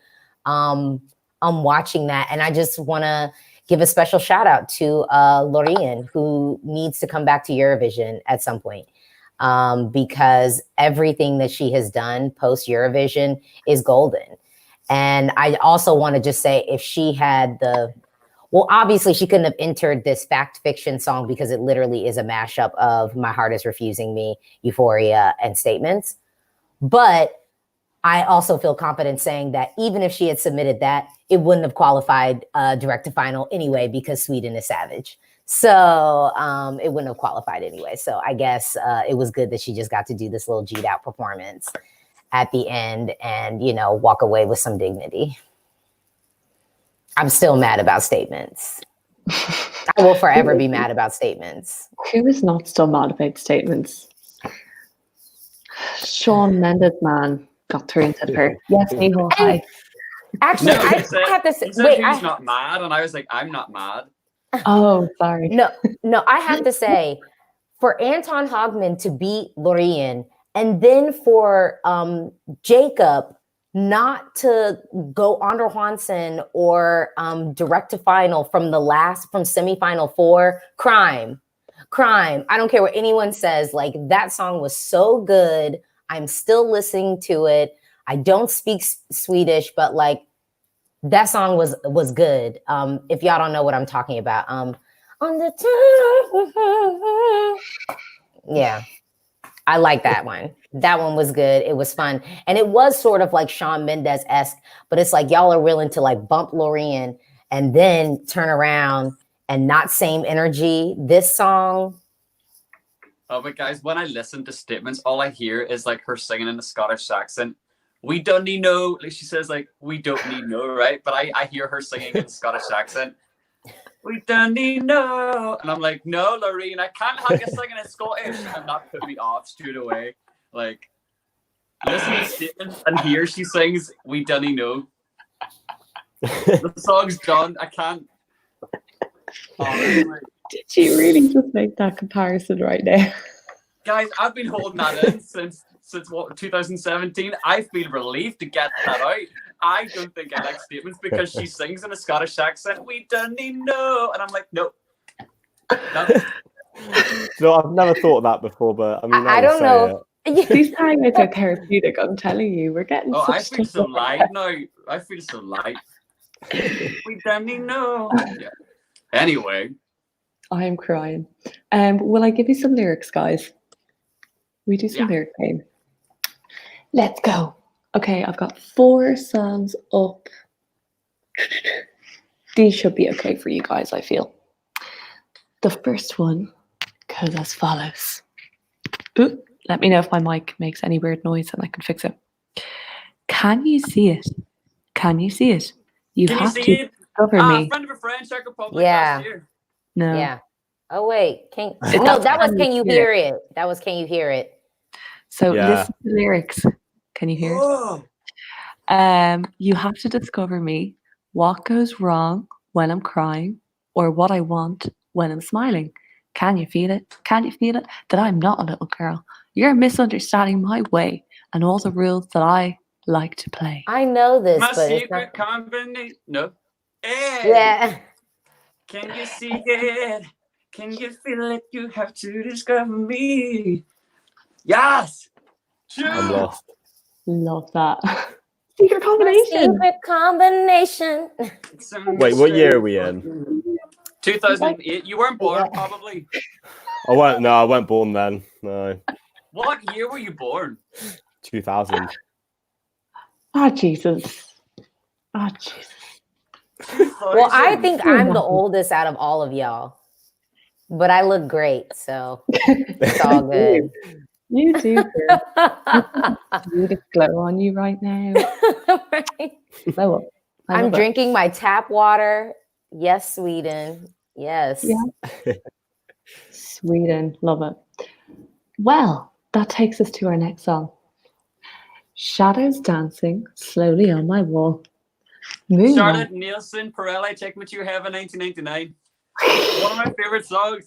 watching that. And I just want to give a special shout out to Loreen, who needs to come back to Eurovision at some point. Because everything that she has done post Eurovision is golden. And I also want to just say, if she had well, obviously she couldn't have entered this fact fiction song because it literally is a mashup of My Heart Is Refusing Me, Euphoria, and Statements. But I also feel confident saying that even if she had submitted that, it wouldn't have qualified direct to final anyway, because Sweden is savage. So it wouldn't have qualified anyway. So I guess it was good that she just got to do this little G'd out performance at the end and, you know, walk away with some dignity. I'm still mad about Statements. I will forever be mad about Statements. Who is not still mad about Statements? Shawn Mendes, man, got through and said her. Yes, Miho, hi. Actually, No, I have to say, he said wait, he's not mad, and I was like, I'm not mad. Oh, sorry. No, I have to say, for Anton Hogman to beat Loreen, and then for Jacob not to go Andrew Hansen or direct to final from semifinal 4, crime. I don't care what anyone says. Like, that song was so good. I'm still listening to it. I don't speak Swedish, but like, that song was good. If y'all don't know what I'm talking about, on the time, yeah, I like that one. That one was good. It was fun, and it was sort of like Shawn Mendes-esque, but it's like y'all are willing to like bump Loreen and then turn around and not same energy. This song. Oh, but guys, when I listen to Statements, all I hear is like her singing in a Scottish accent. We don't need no, like she says, like, we don't need no, right? But I hear her singing in Scottish accent. We don't need no. And I'm like, no, Loreen, I can't have you singing in Scottish. And that put me off straight away. Like, listen to Statements and here she sings, we don't need no. The song's done. I can't. Oh, did she really just make that comparison right now? Guys, I've been holding that in since what, 2017. I feel relieved to get that out. I don't think I like Statements because she sings in a Scottish accent. We don't need no, and I'm like, nope. No, I've never thought of that before, but I mean, I don't know. These hangouts are therapeutic. I'm telling you, we're getting. Oh, I feel so stuff light now. I feel so light. We don't need no. Yeah. Anyway, I am crying. Will I give you some lyrics, guys? We do some lyric game. Let's go. Okay, I've got 4 songs up. These should be okay for you guys, I feel. The first one goes as follows. Ooh, let me know if my mic makes any weird noise and I can fix it. Can you see it? Can you see it? You Can you have see to it? discover me. Friend of a friend, Czech Republic Yeah. last year. No. Yeah. Oh wait, no, That's that was Can Can You You Hear Hear It? That was Can You Hear It? So Yeah. listen to the lyrics. Can you hear it? Oh, You have to discover me. What goes wrong when I'm crying, or what I want when I'm smiling. Can you feel it? Can you feel it? That I'm not a little girl. You're misunderstanding my way and all the rules that I like to play. I know this, my but it's secret not. combination. No. Hey, Yeah. can you see it? Can you feel it? You have to discover me. Yes. I'm lost. Love that. Secret My combination. secret combination. Wait, what year are we in? 2008. You weren't born, Yeah. probably. I weren't born then. No, What year were you born? 2000. Ah, Jesus. Ah, Jesus. Well, I 2000. think I'm the oldest out of all of y'all, but I look great, so it's all good. You do. Girl. Beautiful glow on you right now. Right? Glow up. I I'm love it. drinking my tap water. Yes, Sweden. Yes. Yeah. Sweden. Love it. Well, that takes us to our next song. Shadows dancing slowly on my wall. Moonlight. Charlotte Nielsen, Pirelli, Take Me to Heaven, 1999. One of my favorite songs.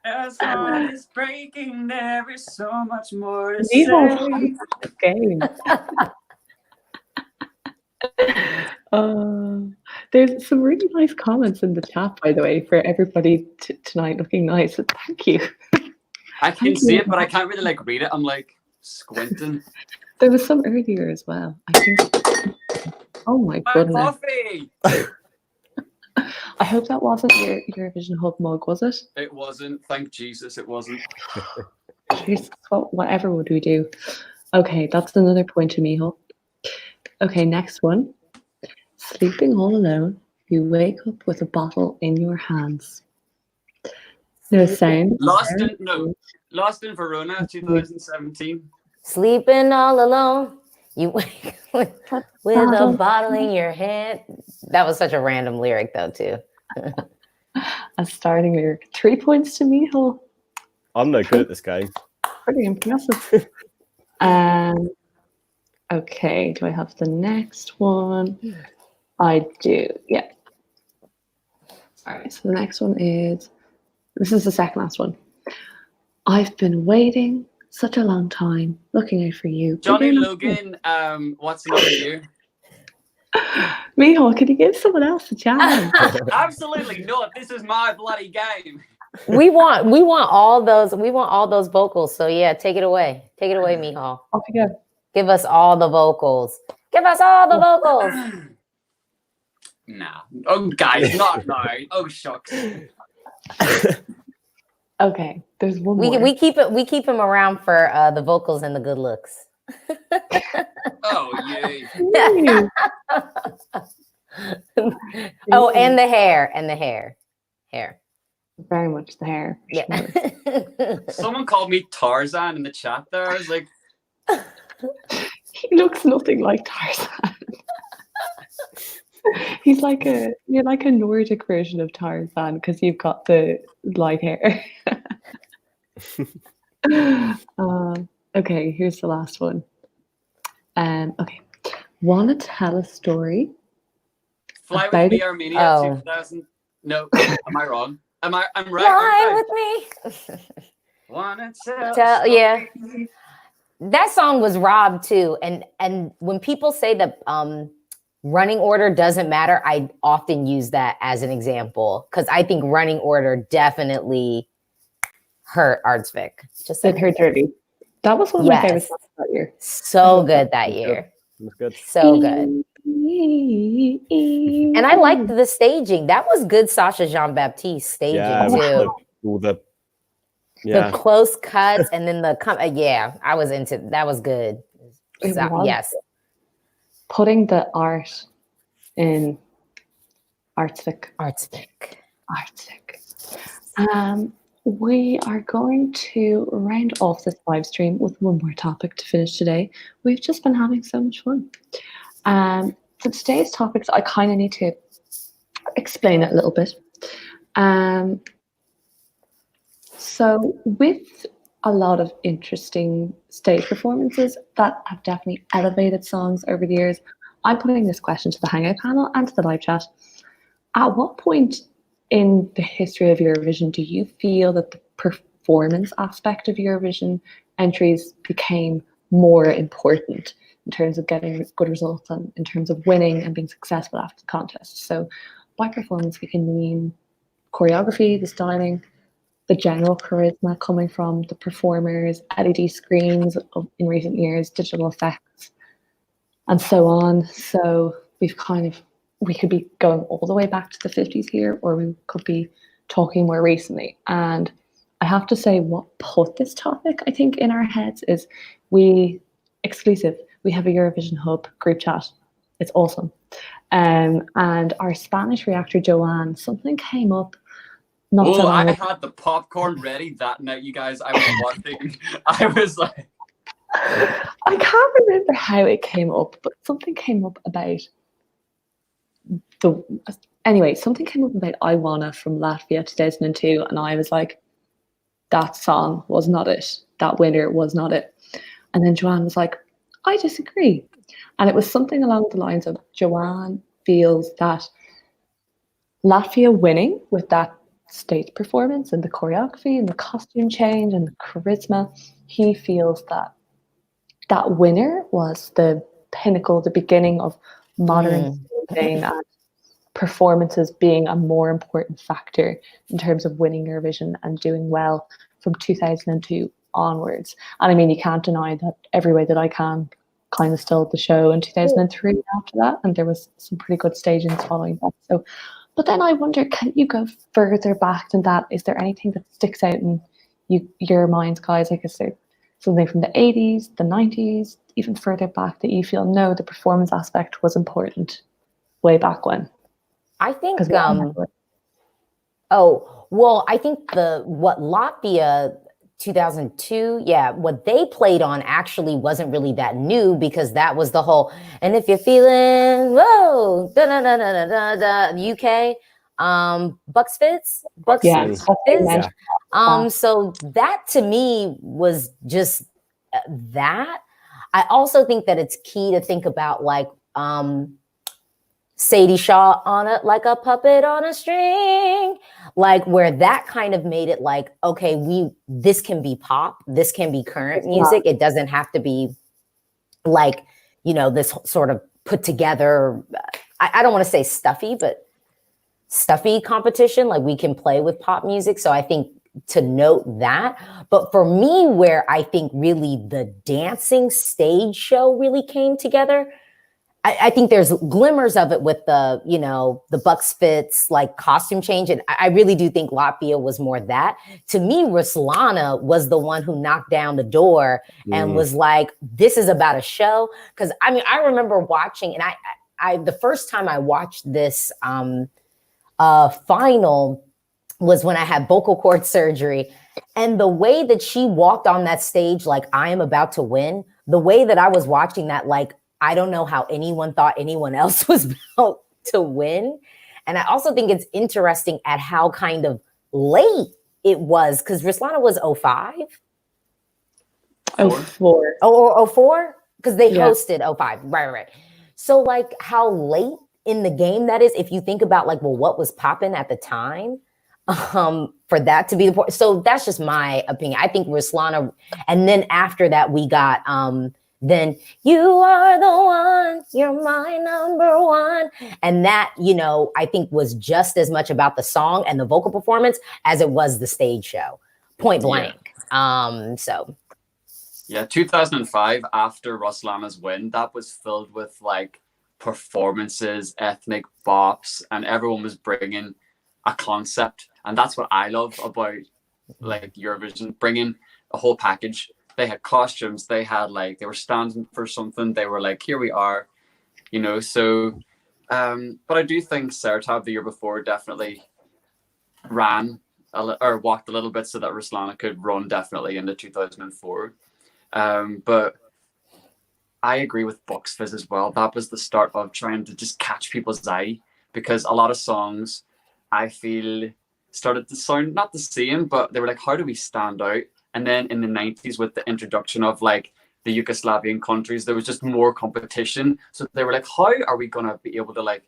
As heart is breaking, there is so much more to These all say. game. There's some really nice comments in the chat, by the way, for everybody tonight looking nice. Thank you. I can Thank see you. it, but I can't really like read it. I'm like squinting. There was some earlier as well. I think. Oh my My goodness! coffee. I hope that wasn't your Eurovision Hub mug, was it? It wasn't. Thank Jesus, it wasn't. Jeez, whatever would we do? Okay, that's another point to me, Miho. Okay, next one. Sleeping all alone, you wake up with a bottle in your hands. No sound. Lost in Verona, 2017. Sleeping all alone. You wake with a bottle in your hand. That was such a random lyric, though, too. A starting lyric. 3 points to Miho. I'm no good at this game. Pretty impressive. Okay, do I have the next one? I do, yeah. All right, so the next one is, this is the second last one. I've been waiting such a long time, looking out for you. Johnny Logan, what's another year? Miho, can you give someone else a chance? Absolutely not. This is my bloody game. We want all those vocals. So yeah, take it away. Take it away, Miho. Off you go. Give us all the vocals. Give us all the vocals. Nah. Oh, guys, not now. Oh, shucks. Okay, there's one more. We keep him around for the vocals and the good looks. Oh, yay. Oh, and the hair. Very much the hair. Yeah. Sure. Someone called me Tarzan in the chat there. I was like, He looks nothing like Tarzan. You're like a Nordic version of Tarzan because you've got the light hair. Okay, here's the last one. Okay, want to tell a story? Fly About with me, it? Armenia, Oh. 2000. No, am I wrong? I'm right. Fly aren't with me. I? Wanna tell Yeah. story? That song was robbed too. And when people say that running order doesn't matter, I often use that as an example because I think running order definitely hurt Artsvik. Just It hurt dirty. That was one of my favorite Yes. songs that year. so good that year. It was good. So good. And I liked the staging. That was good Sasha Jean-Baptiste staging Yeah, too. all the The close cuts and then I was into that. Was good. It was. Yes. Putting the art in Artsvik. Artsvik. we are going to round off this live stream with one more topic to finish today. We've just been having so much fun. For today's topics, I kind of need to explain it a little bit. So with a lot of interesting stage performances that have definitely elevated songs over the years, I'm putting this question to the Hangout panel and to the live chat. At what point in the history of Eurovision do you feel that the performance aspect of Eurovision entries became more important in terms of getting good results and in terms of winning and being successful after the contest? So by performance, we can mean choreography, the styling, the general charisma coming from the performers, LED screens in recent years, digital effects, and so on. So we could be going all the way back to the 50s here, or we could be talking more recently. And I have to say, what put this topic, I think, in our heads is we have a Eurovision Hub group chat. It's awesome. And our Spanish reactor, Joanne, something came up. I had the popcorn ready that night, you guys. I was watching. I was like, I can't remember how it came up, but something came up about something came up about I Wanna from Latvia 2002, and I was like, that song was not it. That winner was not it. And then Joanne was like, I disagree. And it was something along the lines of Joanne feels that Latvia winning with that stage performance and the choreography and the costume change and the charisma, he feels that that winner was the pinnacle, the beginning of modern staging and performances being a more important factor in terms of winning Eurovision and doing well from 2002 onwards. And I mean, you can't deny that Every Way That I Can kind of stole the show in 2003 after that, and there was some pretty good stagings following that. So, but then I wonder, can you go further back than that? Is there anything that sticks out in your minds, guys? Like, is there something from the 80s, the 90s, even further back that you feel, no, the performance aspect was important way back when? I think, I think what Latvia 2002, what they played on actually wasn't really that new, because that was the whole, and if you're feeling, whoa, da da da da da da, UK, Bucks Fizz. So that to me was just that. I also think that it's key to think about, like, Sadie Shaw on it like a puppet on a string, like, where that kind of made it like, okay, this can be pop, this can be current music. It doesn't have to be like, this sort of put together, I don't want to say stuffy, but stuffy competition. Like, we can play with pop music. So I think to note that. But for me, where I think really the dancing stage show really came together, I think there's glimmers of it with the, the Bucks Fizz, like, costume change. And I really do think Latvia was more that. To me, Ruslana was the one who knocked down the door and was like, this is about a show. Because, I mean, I remember watching, and I the first time I watched this final was when I had vocal cord surgery. And the way that she walked on that stage, like, I am about to win, the way that I was watching that, like, I don't know how anyone thought anyone else was about to win. And I also think it's interesting at how kind of late it was, because Ruslana was 05? 04. Oh, 04? Because they hosted 05. Right. So, like, how late in the game that is, if you think about, like, well, what was popping at the time, for that to be the point. So that's just my opinion. I think Ruslana, and then after that we got then You Are the One, You're My Number One. And that, I think was just as much about the song and the vocal performance as it was the stage show, point blank. So. Yeah, 2005, after Ruslana's win, that was filled with, like, performances, ethnic bops, and everyone was bringing a concept. And that's what I love about, like, Eurovision, bringing a whole package. They had costumes, they were standing for something, they were like, here we are, so but I do think Sertab the year before definitely ran or walked a little bit so that Ruslana could run definitely into 2004. But I agree with Box Fizz as well. That was the start of trying to just catch people's eye, because a lot of songs I feel started to sound not the same, but they were like, how do we stand out? And then in the 90s, with the introduction of like the Yugoslavian countries, there was just more competition. So they were like, how are we going to be able to like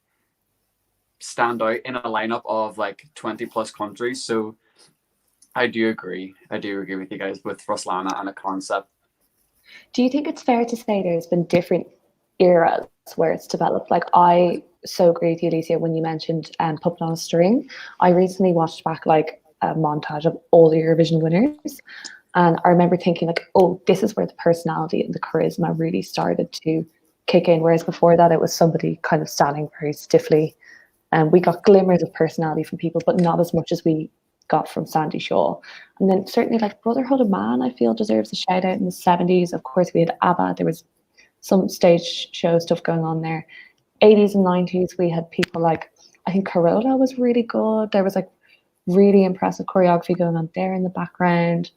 stand out in a lineup of like 20 plus countries? So I do agree with you guys with Ruslana and a concept. Do you think it's fair to say there's been different eras where it's developed? Like, I so agree with you, Alicia, when you mentioned Puppet on a String. I recently watched back like a montage of all the Eurovision winners, and I remember thinking like, oh, this is where the personality and the charisma really started to kick in, whereas before that it was somebody kind of standing very stiffly, and we got glimmers of personality from people, but not as much as we got from Sandy Shaw. And then certainly like Brotherhood of Man, I feel deserves a shout out in the 70s. Of course, we had ABBA. There was some stage show stuff going on there. 80s and 90s, we had people like, I think Carola was really good. There was like really impressive choreography going on there in the background.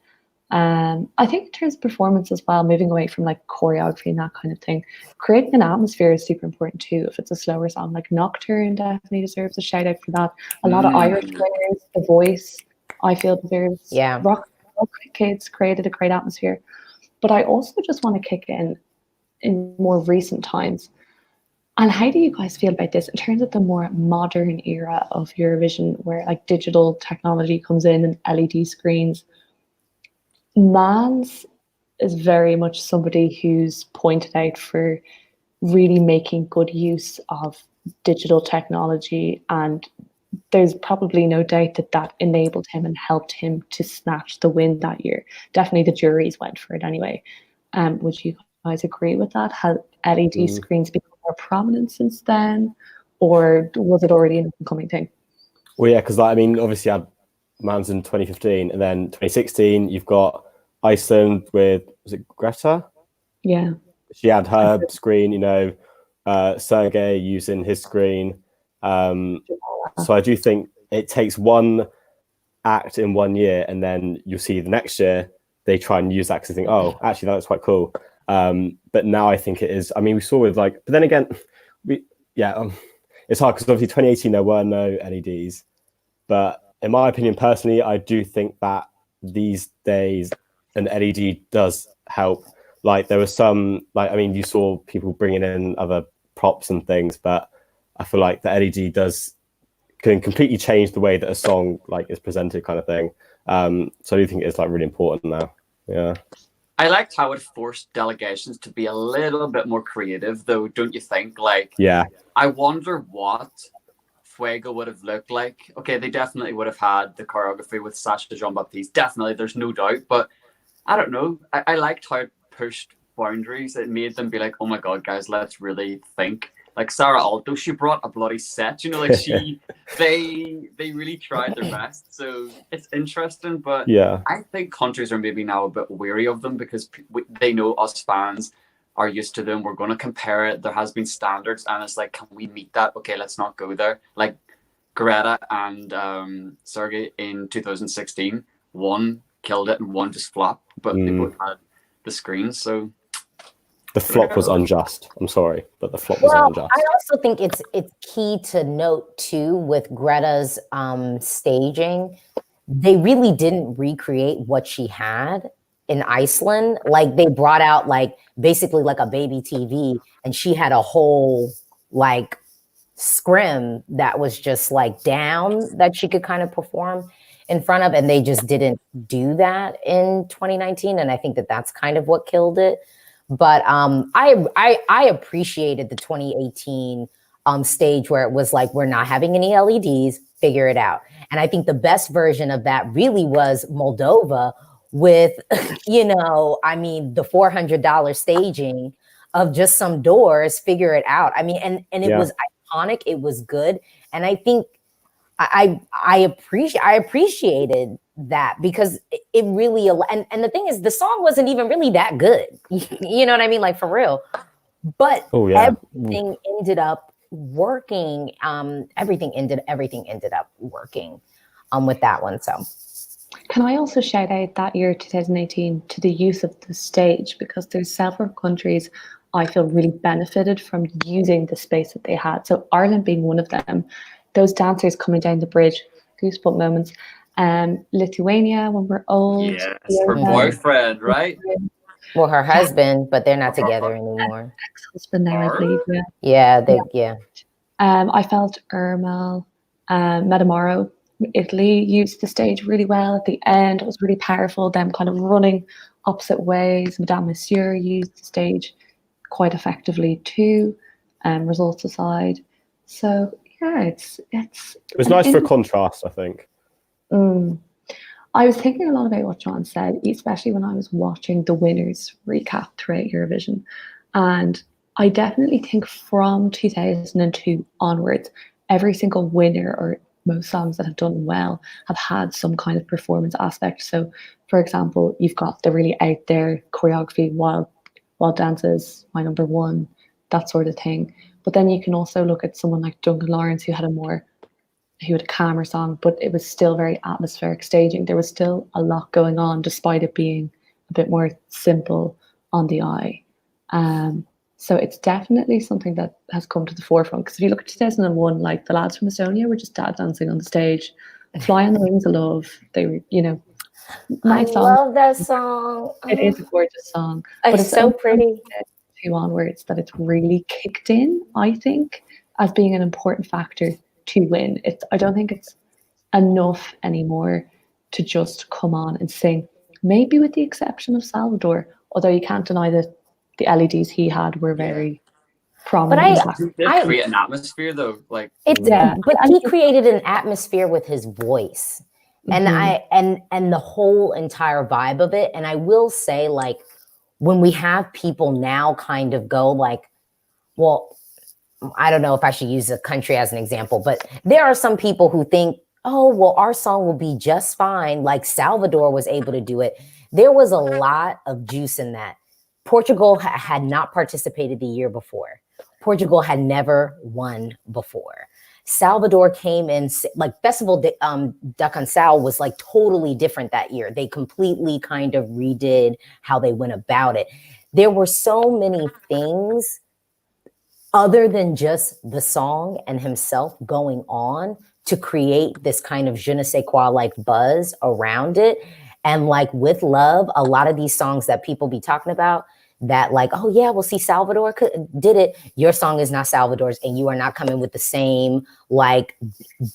I think in terms of performance as well, moving away from like choreography and that kind of thing, creating an atmosphere is super important too. If it's a slower song, like Nocturne definitely deserves a shout out for that. A lot of Irish players, The Voice, I feel deserves. Yeah. Rock Kids created a great atmosphere. But I also just want to kick in more recent times. And how do you guys feel about this in terms of the more modern era of Eurovision, where like digital technology comes in and LED screens? Mans is very much somebody who's pointed out for really making good use of digital technology, and there's probably no doubt that that enabled him and helped him to snatch the win that year. Definitely the juries went for it anyway. Would you guys agree with that? Have LED screens become more prominent since then, or was it already an incoming thing? Well, yeah, because I mean, obviously, I had Mans in 2015, and then 2016, you've got Iceland with, was it Greta? Yeah. She had her screen, you know, Sergey using his screen. So I do think it takes one act in 1 year, and then you'll see the next year they try and use that because they think, oh, actually, that was quite cool. But now I think it is, I mean, we saw with like, but then again, it's hard because obviously 2018 there were no LEDs. But in my opinion, personally, I do think that these days an LED does help. Like there was some, like, I mean, you saw people bringing in other props and things, but I feel like the LED can completely change the way that a song like is presented, kind of thing. So I do think it's like really important now. Yeah. I liked how it forced delegations to be a little bit more creative, though, don't you think? Like, yeah, I wonder what Fuego would have looked like. Okay, they definitely would have had the choreography with Sacha Jean-Baptiste. Definitely, there's no doubt. But I don't know. I liked how it pushed boundaries. It made them be like, oh my God, guys, let's really think. Like Sarah Alto, she brought a bloody set, you know, like they really tried their best. So it's interesting, but yeah, I think countries are maybe now a bit weary of them because they know us fans are used to them. We're going to compare it. There has been standards, and it's like, can we meet that? Okay, let's not go there. Like Greta and Sergey in 2016, one killed it and one just flopped, but they both had the screens, so. The flop was unjust. I'm sorry, but the flop was unjust. I also think it's key to note too with Greta's staging. They really didn't recreate what she had in Iceland. Like they brought out like basically like a baby TV, and she had a whole like scrim that was just like down that she could kind of perform in front of, and they just didn't do that in 2019. And I think that that's kind of what killed it. But I appreciated the 2018 stage where it was like, we're not having any LEDs, figure it out. And I think the best version of that really was Moldova with, you know, I mean, the $400 staging of just some doors, figure it out. I mean, and it was iconic, it was good. And I think I appreciated that because it really, and the thing is, the song wasn't even really that good. You know what I mean? Like for real. But everything ended up working. Everything ended up working. with that one. So can I also shout out that year 2018 to the use of the stage, because there's several countries I feel really benefited from using the space that they had. So Ireland being one of them, those dancers coming down the bridge, goosebump moments. Lithuania, when we're old. Yes, her boyfriend, right? well, her husband, but they're not together anymore. Ex-husband now, I believe. Yeah. I felt Irma, Metamaro, Italy used the stage really well at the end. It was really powerful, them kind of running opposite ways. Madame Monsieur used the stage quite effectively too, results aside. So yeah, it was nice for contrast, I think. I was thinking a lot about what John said, especially when I was watching the winners recap throughout Eurovision. And I definitely think from 2002 onwards, every single winner or most songs that have done well have had some kind of performance aspect. So, for example, you've got the really out there choreography, wild dances, My Number One, that sort of thing. But then you can also look at someone like Duncan Lawrence, who had a calmer song, but it was still very atmospheric staging. There was still a lot going on, despite it being a bit more simple on the eye. So it's definitely something that has come to the forefront. Because if you look at 2001, like the lads from Estonia were just dad dancing on the stage. Fly on the Wings of Love. They were, nice I song. love that song. It is a gorgeous song. But it's so pretty. Two onwards that it's really kicked in, I think, as being an important factor to win. I don't think it's enough anymore to just come on and sing. Maybe with the exception of Salvador, although you can't deny that the LEDs he had were very prominent. But He did create an atmosphere, though. Like but he created an atmosphere with his voice, and and the whole entire vibe of it. And I will say, like, when we have people now kind of go like, well, I don't know if I should use a country as an example, but there are some people who think, oh, well, our song will be just fine. Like Salvador was able to do it. There was a lot of juice in that. Portugal had not participated the year before. Portugal had never won before. Salvador came in, like Festival da Canção was like totally different that year. They completely kind of redid how they went about it. There were so many things other than just the song and himself going on to create this kind of je ne sais quoi like buzz around it. And like with Love, a lot of these songs that people be talking about that like, oh yeah, we'll see Salvador did it. Your song is not Salvador's, and you are not coming with the same like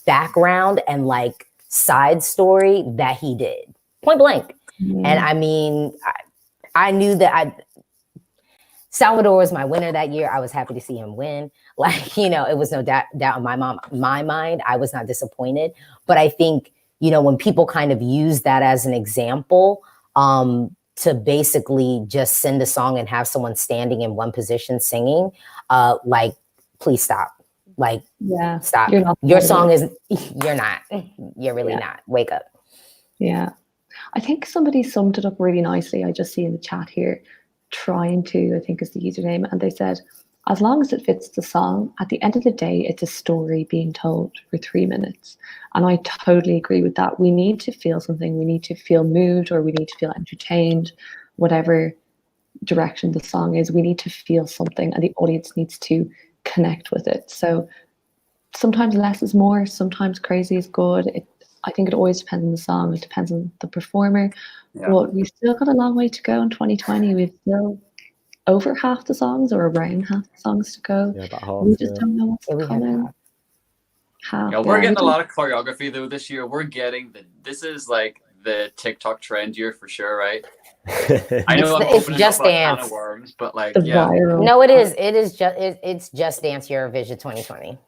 background and like side story that he did. Point blank. And I mean, I knew that Salvador was my winner that year. I was happy to see him win. Like, it was no doubt in my mind. I was not disappointed. But I think, when people kind of use that as an example, to basically just send a song and have someone standing in one position singing, like, please stop. Like, stop. Your song is, you're really not. Wake up. Yeah. I think somebody summed it up really nicely. I just see in the chat here, Trying To, I think is the username. And they said, as long as it fits the song, at the end of the day, it's a story being told for 3 minutes. And I totally agree with that. We need to feel something. We need to feel moved, or we need to feel entertained, whatever direction the song is. We need to feel something, and the audience needs to connect with it. So sometimes less is more. Sometimes crazy is good. I think it always depends on the song. It depends on the performer. Yeah. But we've still got a long way to go in 2020. We've still over half the songs, or around half the songs to go. Yeah, about half, we just don't know what's coming. We're getting a lot of choreography though this year. We're getting this is like the TikTok trend year for sure, right? I know it's Just Dance, of worms, but like viral. No, it is. It's Just Dance Eurovision 2020.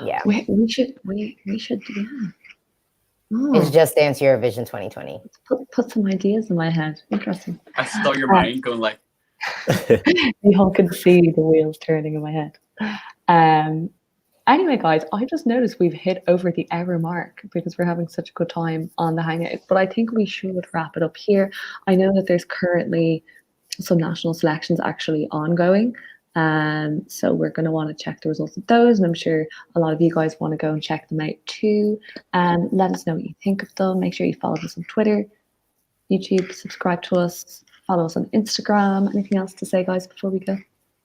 Yeah, we should. Yeah. Oh. It's Just Dance Eurovision 2020. Put some ideas in my head. Interesting. I saw your mind going like. You all can see the wheels turning in my head. Anyway, guys, I just noticed we've hit over the hour mark because we're having such a good time on the Hangout. But I think we should wrap it up here. I know that there's currently some national selections actually ongoing. So we're going to want to check the results of those, and I'm sure a lot of you guys want to go and check them out too. Let us know what you think of them. Make sure you follow us on Twitter, YouTube, subscribe to us, follow us on Instagram. Anything else to say, guys, before we go?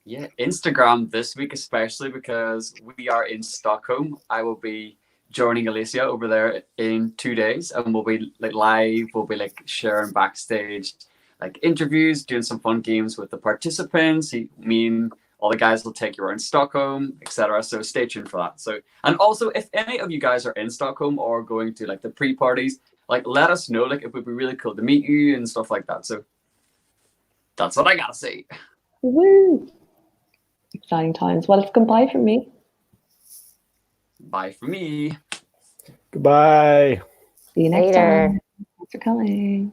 Yeah, Instagram this week, especially because we are in Stockholm. I will be joining Alicia over there in 2 days, and we'll be like live. We'll be like sharing backstage, like interviews, doing some fun games with the participants. Me and all the guys will take you around Stockholm, etc. So stay tuned for that. So, and also, if any of you guys are in Stockholm or going to like the pre-parties, like let us know. Like it would be really cool to meet you and stuff like that. So that's what I gotta say. Woo! Exciting times. Well, it's goodbye from me. Bye for me. Goodbye. See you next Later. time. Thanks for coming.